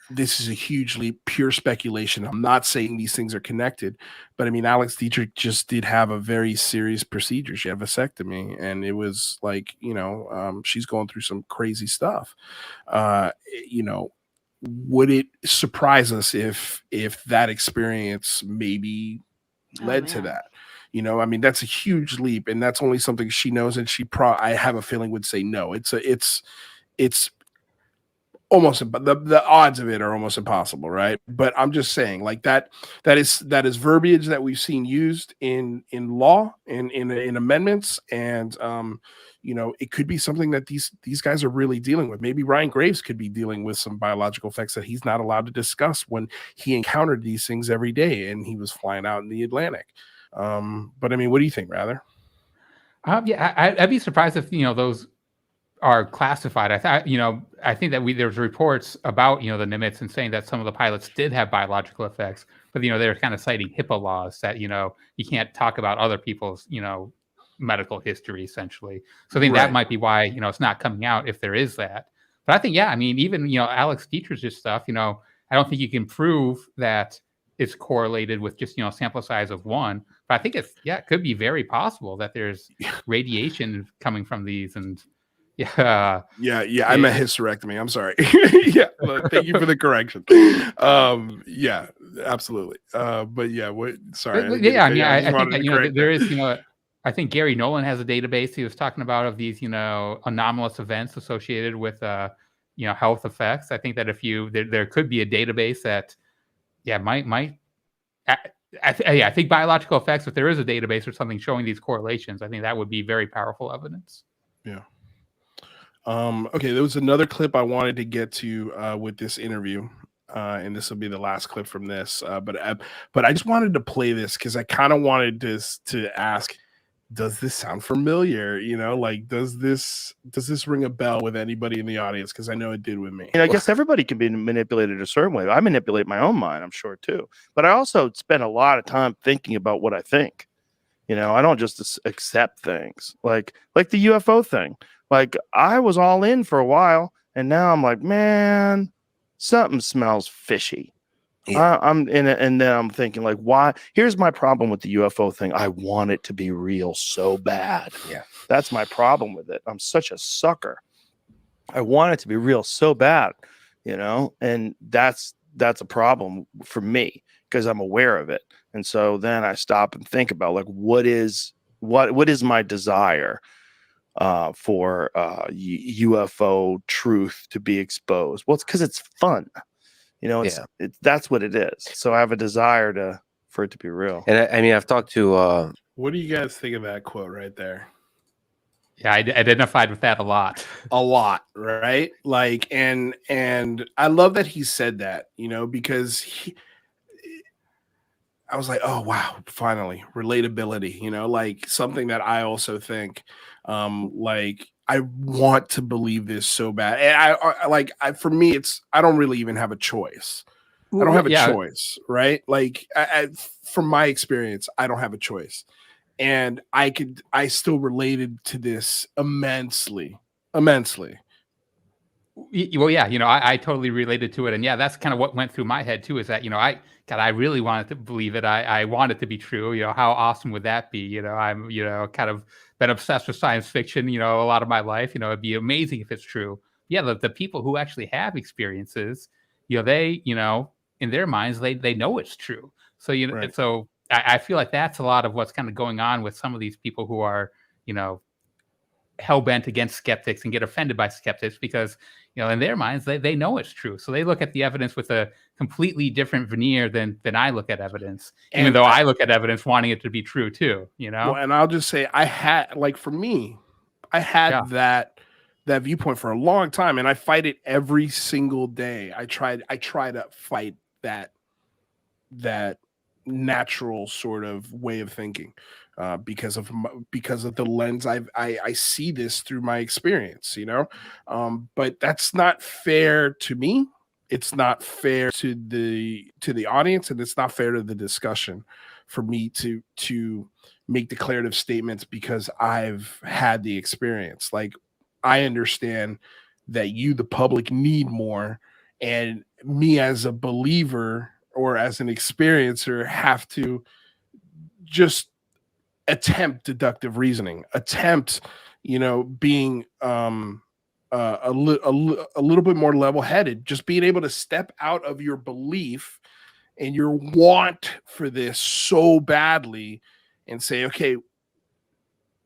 this is a hugely pure speculation. I'm not saying these things are connected, but I mean, Alex Dietrich just did have a very serious procedure. She had a vasectomy, and it was like, she's going through some crazy stuff. Would it surprise us if that experience maybe led to that? I mean, that's a huge leap, and that's only something she knows, and I have a feeling would say no. It's almost, the odds of it are almost impossible, right? But I'm just saying, like, that is verbiage that we've seen used in law, in amendments, and it could be something that these guys are really dealing with. Maybe Ryan Graves could be dealing with some biological effects that he's not allowed to discuss when he encountered these things every day and he was flying out in the Atlantic. But I mean, what do you think, Rather? Yeah, I'd be surprised if those are classified. I think that there's reports about the Nimitz and saying that some of the pilots did have biological effects, but they're kind of citing HIPAA laws that you can't talk about other people's medical history, essentially. So I think that might be why it's not coming out, if there is that. But I think I mean, even Alex Dietrich's stuff, I don't think you can prove that it's correlated with just sample size of 1. But I think it could be very possible that there's radiation coming from these. And I meant hysterectomy. I'm sorry. Thank you for the correction. Absolutely. But sorry. I think that there is I think Gary Nolan has a database he was talking about of these, anomalous events associated with, health effects. I think that if there could be a database that, might. I think biological effects, if there is a database or something showing these correlations, I think that would be very powerful evidence. Yeah. Okay, there was another clip I wanted to get to with this interview, and this will be the last clip from this. But I just wanted to play this because I kind of wanted to ask, does this sound familiar? Does this ring a bell with anybody in the audience? Because I know it did with me. I guess everybody can be manipulated a certain way. I manipulate my own mind, I'm sure too. But I also spend a lot of time thinking about what I think. I don't just accept things like the UFO thing. Like I was all in for a while, and now I'm like, man, something smells fishy. Yeah. I'm in it, and then I'm thinking like, why? Here's my problem with the UFO thing. I want it to be real so bad. Yeah, that's my problem with it. I'm such a sucker. I want it to be real so bad, and that's a problem for me because I'm aware of it. And so then I stop and think about like, what is my desire for UFO truth to be exposed? Well, it's because it's fun. That's what it is. So I have a desire for it to be real. And I mean, I've talked to. What do you guys think of that quote right there? Yeah, I identified with that a lot. A lot, right? Like, and I love that he said that, because I was like, oh wow, finally relatability. Like something that I also think, like. I want to believe this so bad. And for me, I don't really even have a choice. I don't have a choice, right? Like from my experience, I don't have a choice. And I still related to this immensely. Well, yeah, I totally related to it. And yeah, that's kind of what went through my head too, is that, I really wanted to believe it. I want it to be true. How awesome would that be? I'm, kind of been obsessed with science fiction, a lot of my life. It'd be amazing if it's true. Yeah, the people who actually have experiences, they, in their minds, they know it's true. So, right. So I feel like that's a lot of what's kind of going on with some of these people who are, hell-bent against skeptics and get offended by skeptics because, in their minds, they know it's true. So they look at the evidence with a completely different veneer than I look at evidence, even though I look at evidence wanting it to be true too, Well, and I'll just say I had that viewpoint for a long time, and I fight it every single day. I try to fight that natural sort of way of thinking. Because of the lens I see this through my experience, but that's not fair to me. It's not fair to the audience, and it's not fair to the discussion for me to make declarative statements because I've had the experience. Like I understand that you, the public, need more, and me as a believer or as an experiencer have to just attempt deductive reasoning, attempt, being a little bit more level-headed, just being able to step out of your belief and your want for this so badly and say, okay,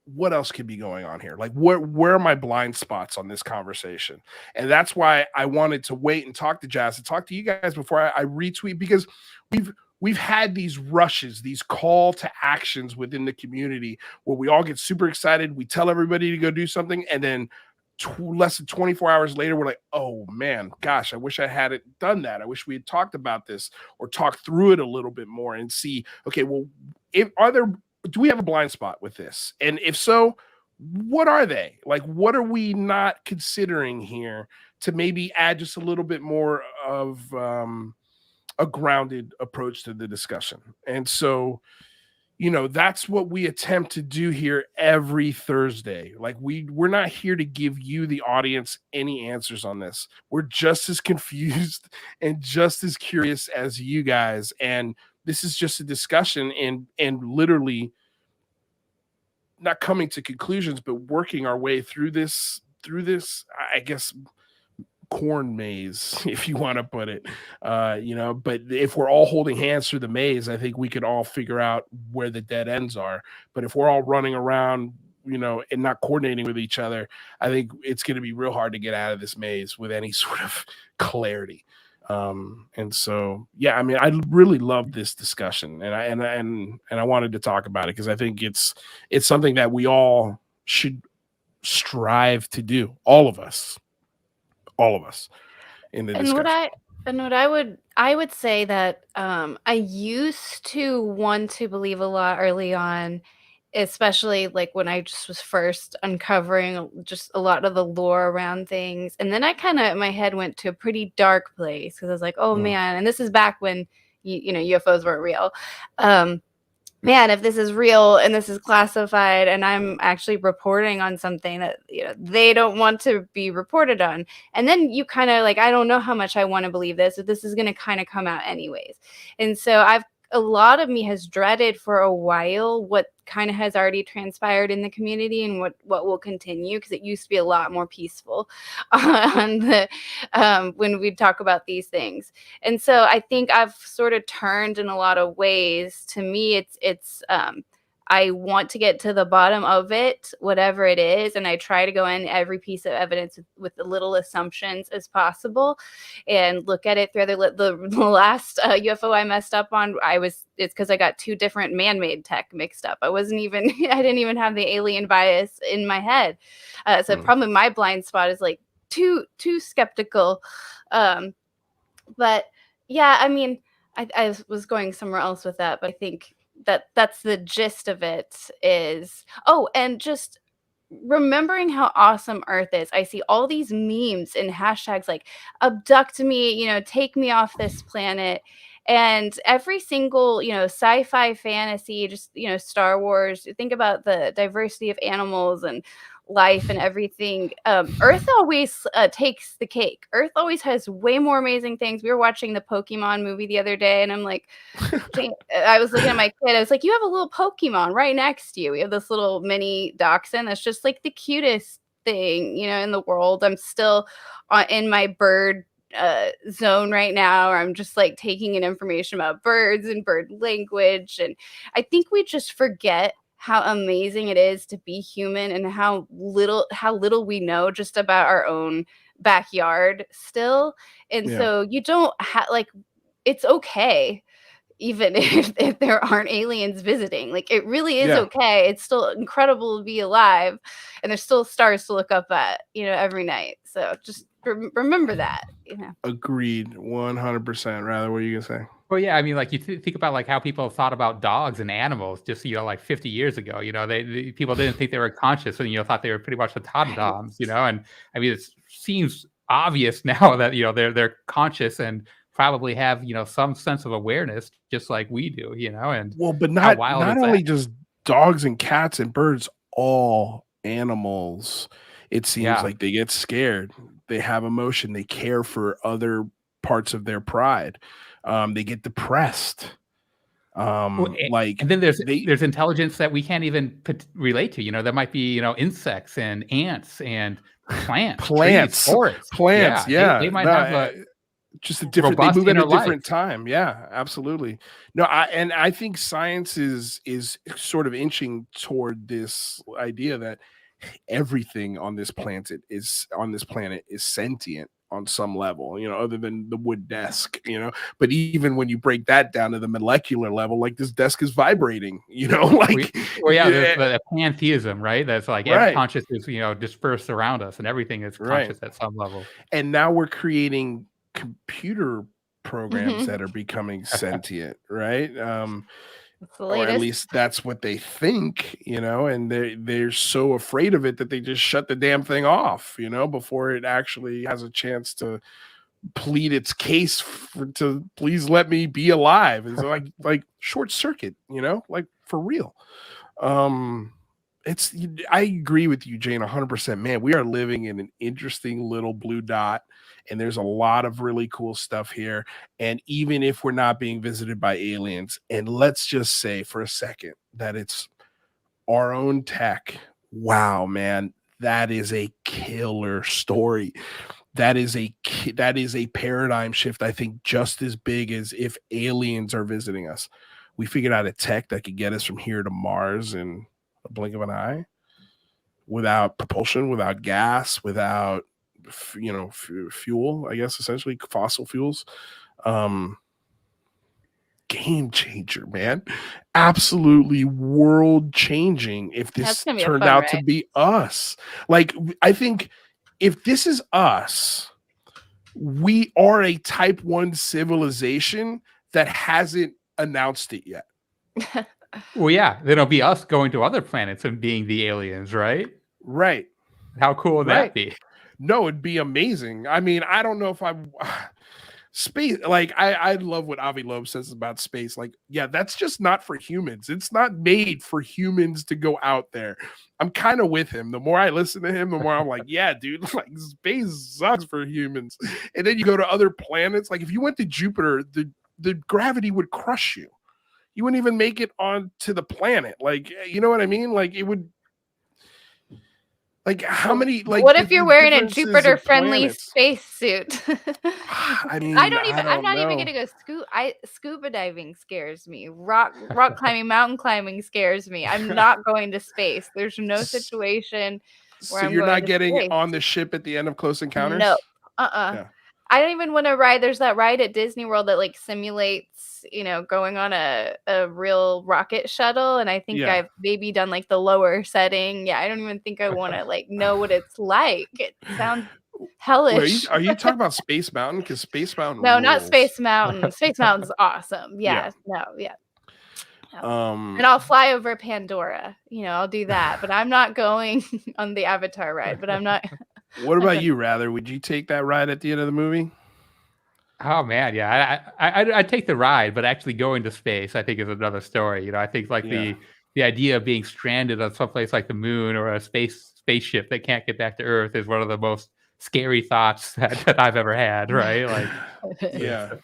what else could be going on here? Like where are my blind spots on this conversation? And that's why I wanted to wait and talk to Jazz and talk to you guys before I retweet, because we've had these rushes, these call to actions within the community where we all get super excited. We tell everybody to go do something. And then less than 24 hours later, we're like, oh man, gosh, I wish I hadn't done that. I wish we had talked about this or talked through it a little bit more and see, okay, well, do we have a blind spot with this? And if so, what are they? Like, what are we not considering here to maybe add just a little bit more of a grounded approach to the discussion? And so, that's what we attempt to do here every Thursday. Like we're not here to give you, the audience, any answers on this. We're just as confused and just as curious as you guys. And this is just a discussion and literally not coming to conclusions, but working our way through this, I guess, corn maze, if you want to put it, you know, but if we're all holding hands through the maze, I think we could all figure out where the dead ends are. But if we're all running around, you know, and not coordinating with each other, I think it's going to be real hard to get out of this maze with any sort of clarity. And so, yeah, I mean, I really love this discussion, and I wanted to talk about it because I think it's something that we all should strive to do. All of us in the discussion. What I would say that I used to want to believe a lot early on, especially like when I just was first uncovering just a lot of the lore around things. And then I kind of, my head went to a pretty dark place because I was like, oh man, and this is back when, you know, UFOs weren't real. Man, if this is real and this is classified and I'm actually reporting on something that, you know, they don't want to be reported on. And then you kind of like, I don't know how much I want to believe this, but this is going to kind of come out anyways. And so a lot of me has dreaded for a while what kind of has already transpired in the community and what will continue, because it used to be a lot more peaceful on the when we talk about these things. And so I think I've sort of turned in a lot of ways. To me, it's I want to get to the bottom of it, whatever it is, and I try to go in every piece of evidence with the little assumptions as possible, and look at it through the last UFO I messed up on. It's because I got two different man-made tech mixed up. I didn't even have the alien bias in my head. So probably my blind spot is like too skeptical. But yeah, I mean, I was going somewhere else with that, but I think that's the gist of it is, and just remembering how awesome Earth is. I see all these memes and hashtags like abduct me, you know, take me off this planet. And every single, you know, sci-fi fantasy, just, you know, Star Wars, think about the diversity of animals and life and everything. Earth always takes the cake. Earth always has way more amazing things. We were watching the Pokemon movie the other day, and I'm like, I was looking at my kid. I was like, you have a little Pokemon right next to you. We have this little mini dachshund that's just like the cutest thing, you know, in the world. I'm still in my bird zone right now, or I'm just like taking in information about birds and bird language. And I think we just forget how amazing it is to be human and how little we know just about our own backyard still. And so you don't like, it's okay even if there aren't aliens visiting. Like, it really is okay. It's still incredible to be alive, and there's still stars to look up at, you know, every night. So just remember that, you know. Agreed, 100%. Rather, what are you gonna say? Well, yeah, I mean, like, you think about like how people thought about dogs and animals just, you know, like 50 years ago. You know, people didn't think they were conscious, and, you know, thought they were pretty much automatons. You know, and I mean, it seems obvious now that, you know, they're conscious and probably have, you know, some sense of awareness just like we do. You know, and but not only just dogs and cats and birds, all animals. It seems like they get scared. They have emotion. They care for other parts of their pride. They get depressed. And then there's intelligence that we can't even relate to. You know, there might be, you know, insects and ants and plants, trees, forests. Yeah. They might have just a different. They move at a different time. Yeah, absolutely. No, I think science is sort of inching toward this idea that everything on this planet is sentient on some level, you know, other than the wood desk, you know. But even when you break that down to the molecular level, like, this desk is vibrating, you know, like, the pantheism, right? That's like every consciousness, you know, dispersed around us, and everything is conscious at some level. And now we're creating computer programs that are becoming sentient, right? Or at least that's what they think, you know, and they're so afraid of it that they just shut the damn thing off, you know, before it actually has a chance to plead its case to please let me be alive. It's like short circuit, you know, like, for real. I agree with you, Jane, 100%. Man, we are living in an interesting little blue dot, and there's a lot of really cool stuff here. And even if we're not being visited by aliens, and let's just say for a second that it's our own tech, wow, man, that is a killer story. that is a paradigm shift, I think, just as big as if aliens are visiting us. We figured out a tech that could get us from here to Mars in a blink of an eye, without propulsion, without gas, without fuel, I guess, essentially fossil fuels. Game changer, man. Absolutely world changing if this turned out to be us. Like, I think if this is us, we are a type 1 civilization that hasn't announced it yet. Well, yeah, then it'll be us going to other planets and being the aliens, right? Right. How cool would that be? No, it'd be amazing. I mean, I don't know if space, like I love what Avi Loeb says about space. Like, yeah, that's just not for humans. It's not made for humans to go out there. I'm kind of with him. The more I listen to him, the more I'm like, yeah, dude, like space sucks for humans. And then you go to other planets. Like if you went to Jupiter, the gravity would crush you. You wouldn't even make it onto the planet. Like, you know what I mean? Like it would. Like how many? Like, what if you're wearing a Jupiter-friendly spacesuit? I mean, I'm not even gonna go scuba diving scares me. Rock climbing, mountain climbing scares me. I'm not going to space. There's no situation where so you're not getting on the ship at the end of Close Encounters. No. Yeah. I don't even want to ride. There's that ride at Disney World that like simulates, going on a real rocket shuttle. And I think I've maybe done like the lower setting. Yeah, I don't even think I want to like know what it's like. It sounds hellish. Wait, are you talking about Space Mountain? Because Space Mountain. No, rules. Not Space Mountain. Space Mountain's awesome. Yeah. No. And I'll fly over Pandora. I'll do that. But I'm not going on the Avatar ride. But I'm not. What about you, Rather? Would you take that ride at the end of the movie? Oh man, yeah, I'd take the ride, but actually going to space, I think, is another story. I think like the idea of being stranded on someplace like the moon or a spaceship that can't get back to Earth is one of the most scary thoughts that I've ever had. Right? Like, yeah,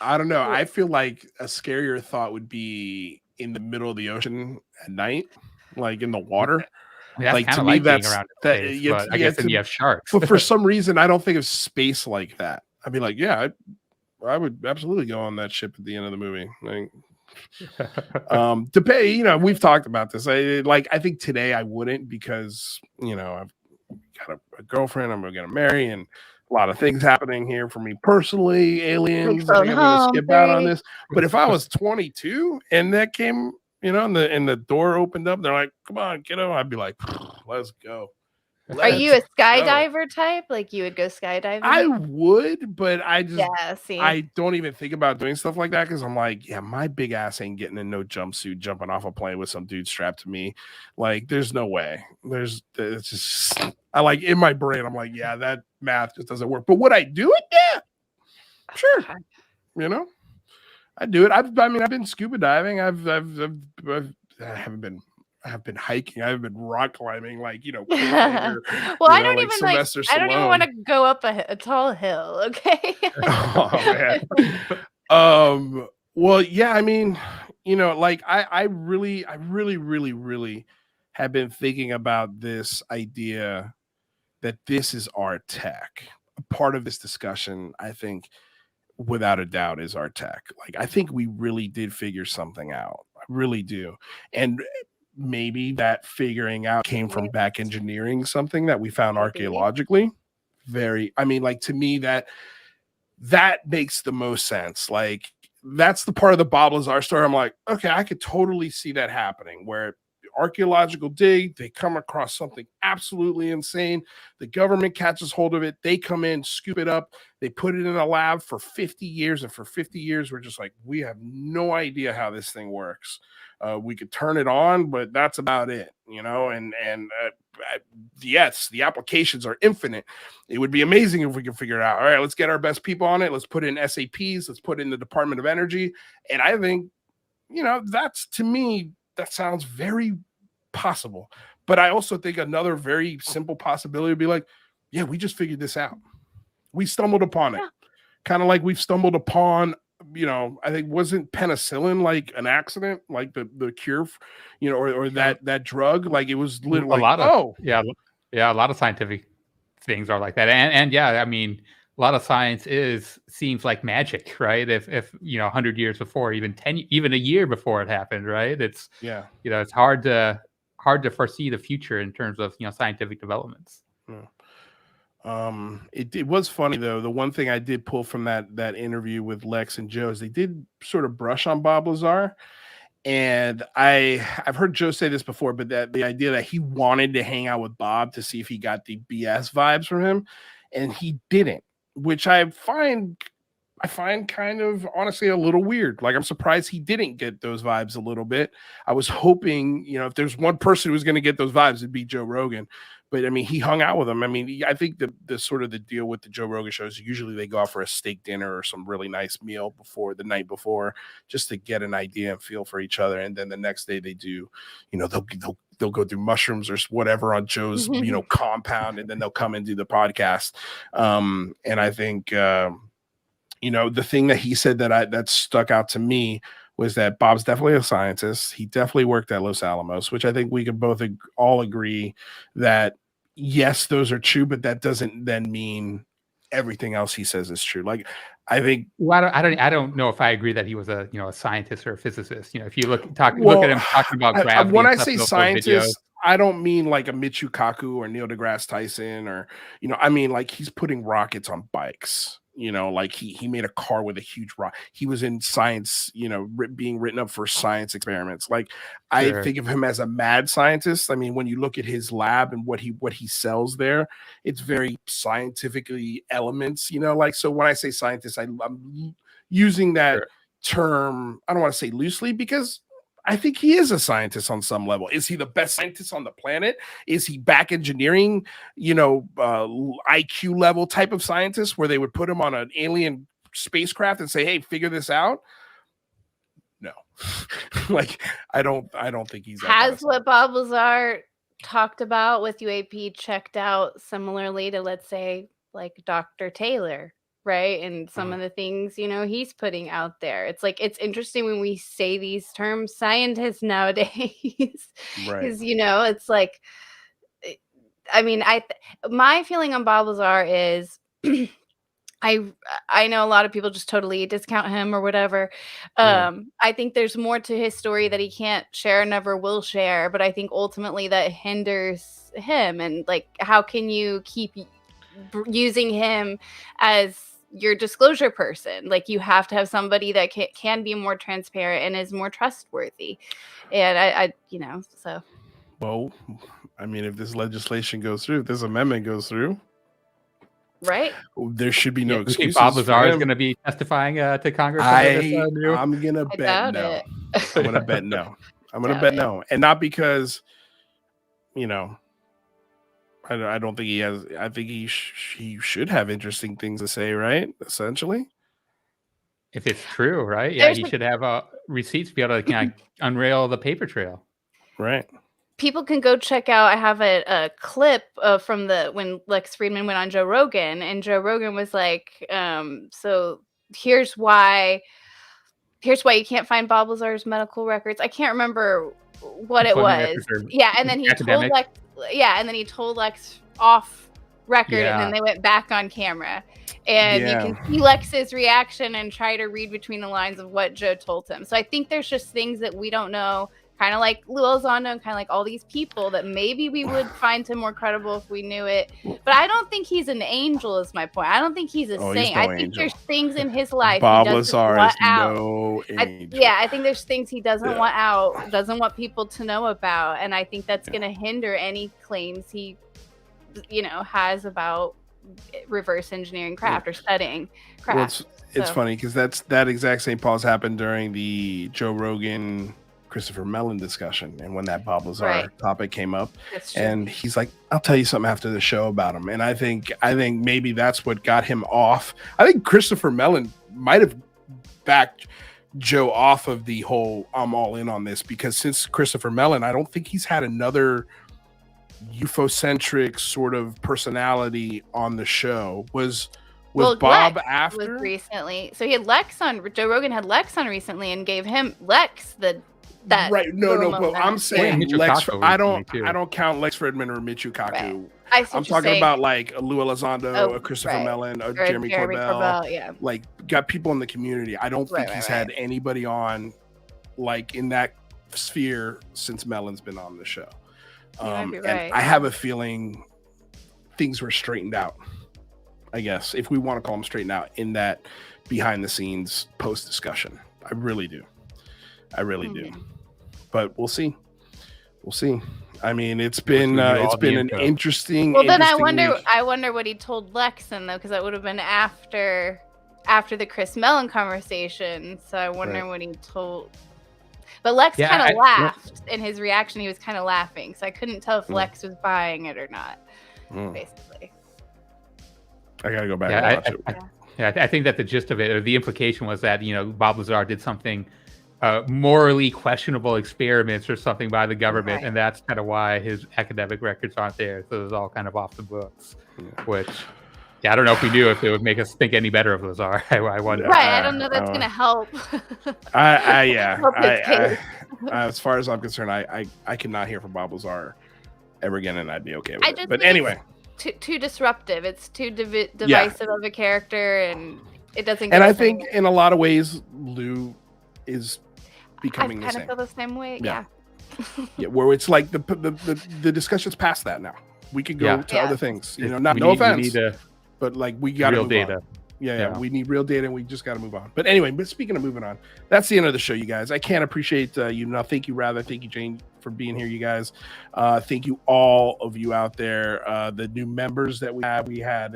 I don't know. I feel like a scarier thought would be in the middle of the ocean at night, like in the water. That's like to me, that's around space, but I guess then you have sharks. But for some reason, I don't think of space like that. I'd be like, yeah, I would absolutely go on that ship at the end of the movie. Like, we've talked about this. I think today I wouldn't because I've got a girlfriend I'm gonna marry and a lot of things happening here for me personally. Aliens, I'm gonna skip out on this. But if I was 22 and that came. And the door opened up. They're like, "Come on, get up!" I'd be like, "Let's go." Are you a skydiver type? Like you would go skydiving? I would, but I don't even think about doing stuff like that because I'm like, yeah, my big ass ain't getting in no jumpsuit, jumping off a plane with some dude strapped to me. Like, there's no way. It's just I like in my brain. I'm like, yeah, that math just doesn't work. But would I do it? Yeah, sure. I do it. I've been scuba diving. I haven't been hiking. I've been rock climbing, like well, I don't even I don't even want to go up a tall hill. Okay. Oh man. Well, yeah. I mean, like I really have been thinking about this idea that this is our tech. Part of this discussion, I think, without a doubt, is our tech. Like, I think we really did figure something out. I really do. And maybe that figuring out came from back engineering something that we found archaeologically. To me, that makes the most sense. Like, that's the part of the Bob Lazar story. I'm like, okay, I could totally see that happening where archaeological dig, they come across something absolutely insane. The government catches hold of it. They come in, scoop it up. They put it in a lab for 50 years. And for 50 years, we're just like, we have no idea how this thing works. We could turn it on, but that's about it, yes, the applications are infinite. It would be amazing if we could figure it out. All right, let's get our best people on it. Let's put in SAPs. Let's put in the Department of Energy. And I think, that's, to me, that sounds very possible. But I also think another very simple possibility would be like, yeah, we just figured this out. We stumbled upon it. Kind of like we've stumbled upon, I think wasn't penicillin like an accident, like the cure, or that drug, like it was literally a lot of scientific things are like that. And yeah, I mean, a lot of science seems like magic, right? If 100 years before, even a year before it happened, right? It's it's hard to foresee the future in terms of scientific developments. It was funny though. The one thing I did pull from that interview with Lex and Joe is they did sort of brush on Bob Lazar. And I've heard Joe say this before, but that the idea that he wanted to hang out with Bob to see if he got the BS vibes from him, and he didn't, which I find kind of honestly a little weird. Like, I'm surprised he didn't get those vibes a little bit. I was hoping, if there's one person who was going to get those vibes, it'd be Joe Rogan. But I mean, he hung out with him. I mean, I think the sort of the deal with the Joe Rogan shows, usually they go out for a steak dinner or some really nice meal the night before, just to get an idea and feel for each other. And then the next day they do, they'll go through mushrooms or whatever on Joe's, compound, and then they'll come and do the podcast. And I think, the thing that he said that stuck out to me was that Bob's definitely a scientist. He definitely worked at Los Alamos, which I think we could both all agree that, yes, those are true, but that doesn't then mean everything else he says is true. Like, I think. Well, I don't know if I agree that he was a scientist or a physicist. If you look at him talking about gravity. When I say scientist, I don't mean like a Michio Kaku or Neil deGrasse Tyson or I mean like he's putting rockets on bikes. Like he made a car with a huge rock. He was in science, being written up for science experiments. Like, I think of him as a mad scientist. I mean, when you look at his lab and what he sells there, it's very scientifically elements, like, so when I say scientist, I'm using that term. I don't want to say loosely, because I think he is a scientist on some level. Is he the best scientist on the planet? Is he back engineering, IQ level type of scientist where they would put him on an alien spacecraft and say, hey, figure this out? No. Like, I don't think he's that has what Bob Lazar talked about with UAP checked out similarly to, let's say, like Dr. Taylor, right? And some of the things, he's putting out there. It's like, it's interesting when we say these terms, scientists nowadays, because, it's like, I mean, my feeling on Bob Lazar is, I know a lot of people just totally discount him or whatever. I think there's more to his story that he can't share, never will share, but I think ultimately that hinders him. And like, how can you keep using him as your disclosure person? Like, you have to have somebody that can be more transparent and is more trustworthy. And I so. Well, I mean, if this legislation goes through, if this amendment goes through, right, there should be no excuses. Bob Lazar is going to be testifying to Congress. I'm going to bet no. I'm going to bet no. I'm going to bet no. And not because, I don't think he has. I think he should have interesting things to say, right? Essentially, if it's true, right? Yeah, he should have receipts to be able to unrail the paper trail, right? People can go check out. I have a clip from when Lex Fridman went on Joe Rogan, and Joe Rogan was like, "So here's why you can't find Bob Lazar's medical records." I can't remember what it was. Yeah, and then he told Lex. Yeah, and then he told Lex off record, and then they went back on camera. And you can see Lex's reaction and try to read between the lines of what Joe told him. So I think there's just things that we don't know, kind of like Lou Elizondo and kind of like all these people that maybe we would find him more credible if we knew it. But I don't think he's an angel, is my point. I don't think he's a saint. I think there's things in his life Bob Lazar is no angel. I think there's things he doesn't want out, doesn't want people to know about. And I think that's going to hinder any claims he, has about reverse engineering craft or studying craft. Well, it's funny because that exact same pause happened during the Joe Rogan Christopher Mellon discussion, and when that Bob Lazar topic came up, and he's like, I'll tell you something after the show about him. And I think maybe that's what got him off. I think Christopher Mellon might have backed Joe off of the whole I'm all in on this, because since Christopher Mellon, I don't think he's had another UFO-centric sort of personality on the show. Was Bob Lex after? Was recently. So he had Lex on. Joe Rogan had Lex on recently and gave him Lex the that. Right. No, but I'm saying Lex. I don't count Lex Fridman or Michio Kaku. Right. I'm talking about like a Lou Elizondo, a Christopher Mellon, a Jeremy Corbell. Yeah. Like got people in the community. I don't think he's had anybody on like in that sphere since Mellon's been on the show. And I have a feeling things were straightened out. I guess if we want to call them straightened out in that behind the scenes post discussion. I really do. But we'll see. I mean, it's been an interesting. Well, then interesting I wonder what he told Lex then, though, because that would have been after the Chris Mellon conversation. So I wonder what he told. But Lex kind of laughed in his reaction. He was kind of laughing, so I couldn't tell if Lex was buying it or not. Basically, I gotta go back and watch it. I think that the gist of it, or the implication, was that Bob Lazar did something. Morally questionable experiments or something by the government, and that's kind of why his academic records aren't there. So it was all kind of off the books, which, I don't know if we knew if it would make us think any better of Lazar. I wonder. Right, I don't know that's going to help. As far as I'm concerned, I cannot hear from Bob Lazar ever again, and I'd be okay with it. But think anyway, too disruptive. It's too divisive of a character, and it doesn't. And I think in a lot of ways, Lou is becoming the same. I kind of feel the same way. Yeah. Where it's like the discussion's past that now. We could go to other things. No offense, but like we got to move data. On. Yeah, we need real data, and we just got to move on. But anyway, speaking of moving on, that's the end of the show, you guys. I can't appreciate you enough. Thank you, Rather. Thank you, Jane, for being here, you guys. Thank you, all of you out there. The new members that we had. We had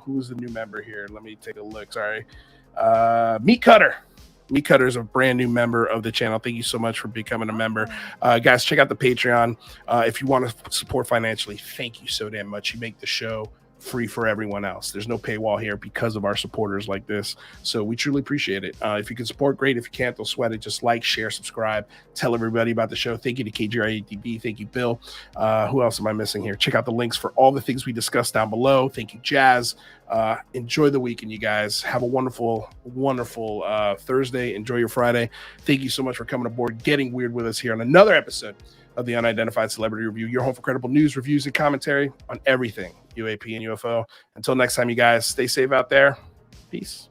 who's the new member here? Let me take a look. Sorry, Meat Cutter. Meat Cutter is a brand new member of the channel. Thank you so much for becoming a member. Guys, check out the Patreon. If you want to support financially, thank you so damn much. You make the show free for everyone else. There's no paywall here because of our supporters like this. So we truly appreciate it. If you can support, great. If you can't, don't sweat it. Just like, share, subscribe, tell everybody about the show. Thank you to KGRATB. Thank you, Bill. Who else am I missing here? Check out the links for all the things we discussed down below. Thank you, Jazz. Enjoy the weekend, you guys. Have a wonderful, wonderful Thursday. Enjoy your Friday. Thank you so much for coming aboard, getting weird with us here on another episode of the Unidentified Celebrity Review, your home for credible news, reviews, and commentary on everything UAP and UFO. Until next time, you guys, stay safe out there. Peace.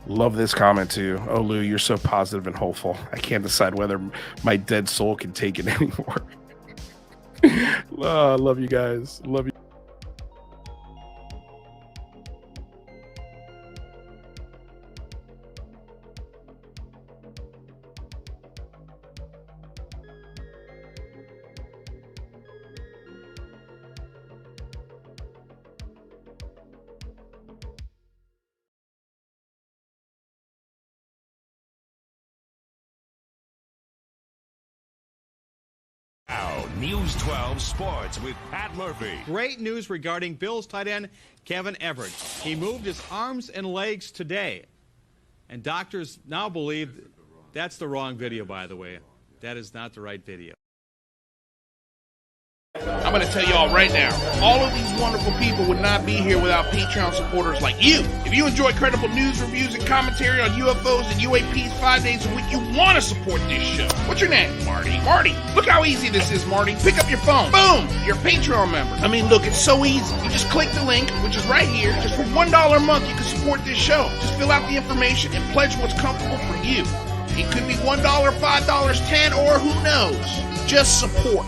Love this comment too. Oh, Lou, you're so positive and hopeful. I can't decide whether my dead soul can take it anymore. Love you guys. Love you. News 12 Sports with Pat Murphy. Great news regarding Bills tight end Kevin Everett. He moved his arms and legs today. And doctors now believe that's the wrong video, by the way. That is not the right video. I'm going to tell y'all right now, all of these wonderful people would not be here without Patreon supporters like you. If you enjoy credible news, reviews, and commentary on UFOs and UAPs 5 days a week, you want to support this show. What's your name? Marty. Marty, look how easy this is, Marty. Pick up your phone. Boom! You're a Patreon member. I mean, look, it's so easy. You just click the link, which is right here. Just for $1 a month, you can support this show. Just fill out the information and pledge what's comfortable for you. It could be $1, $5, $10, or who knows. Just support.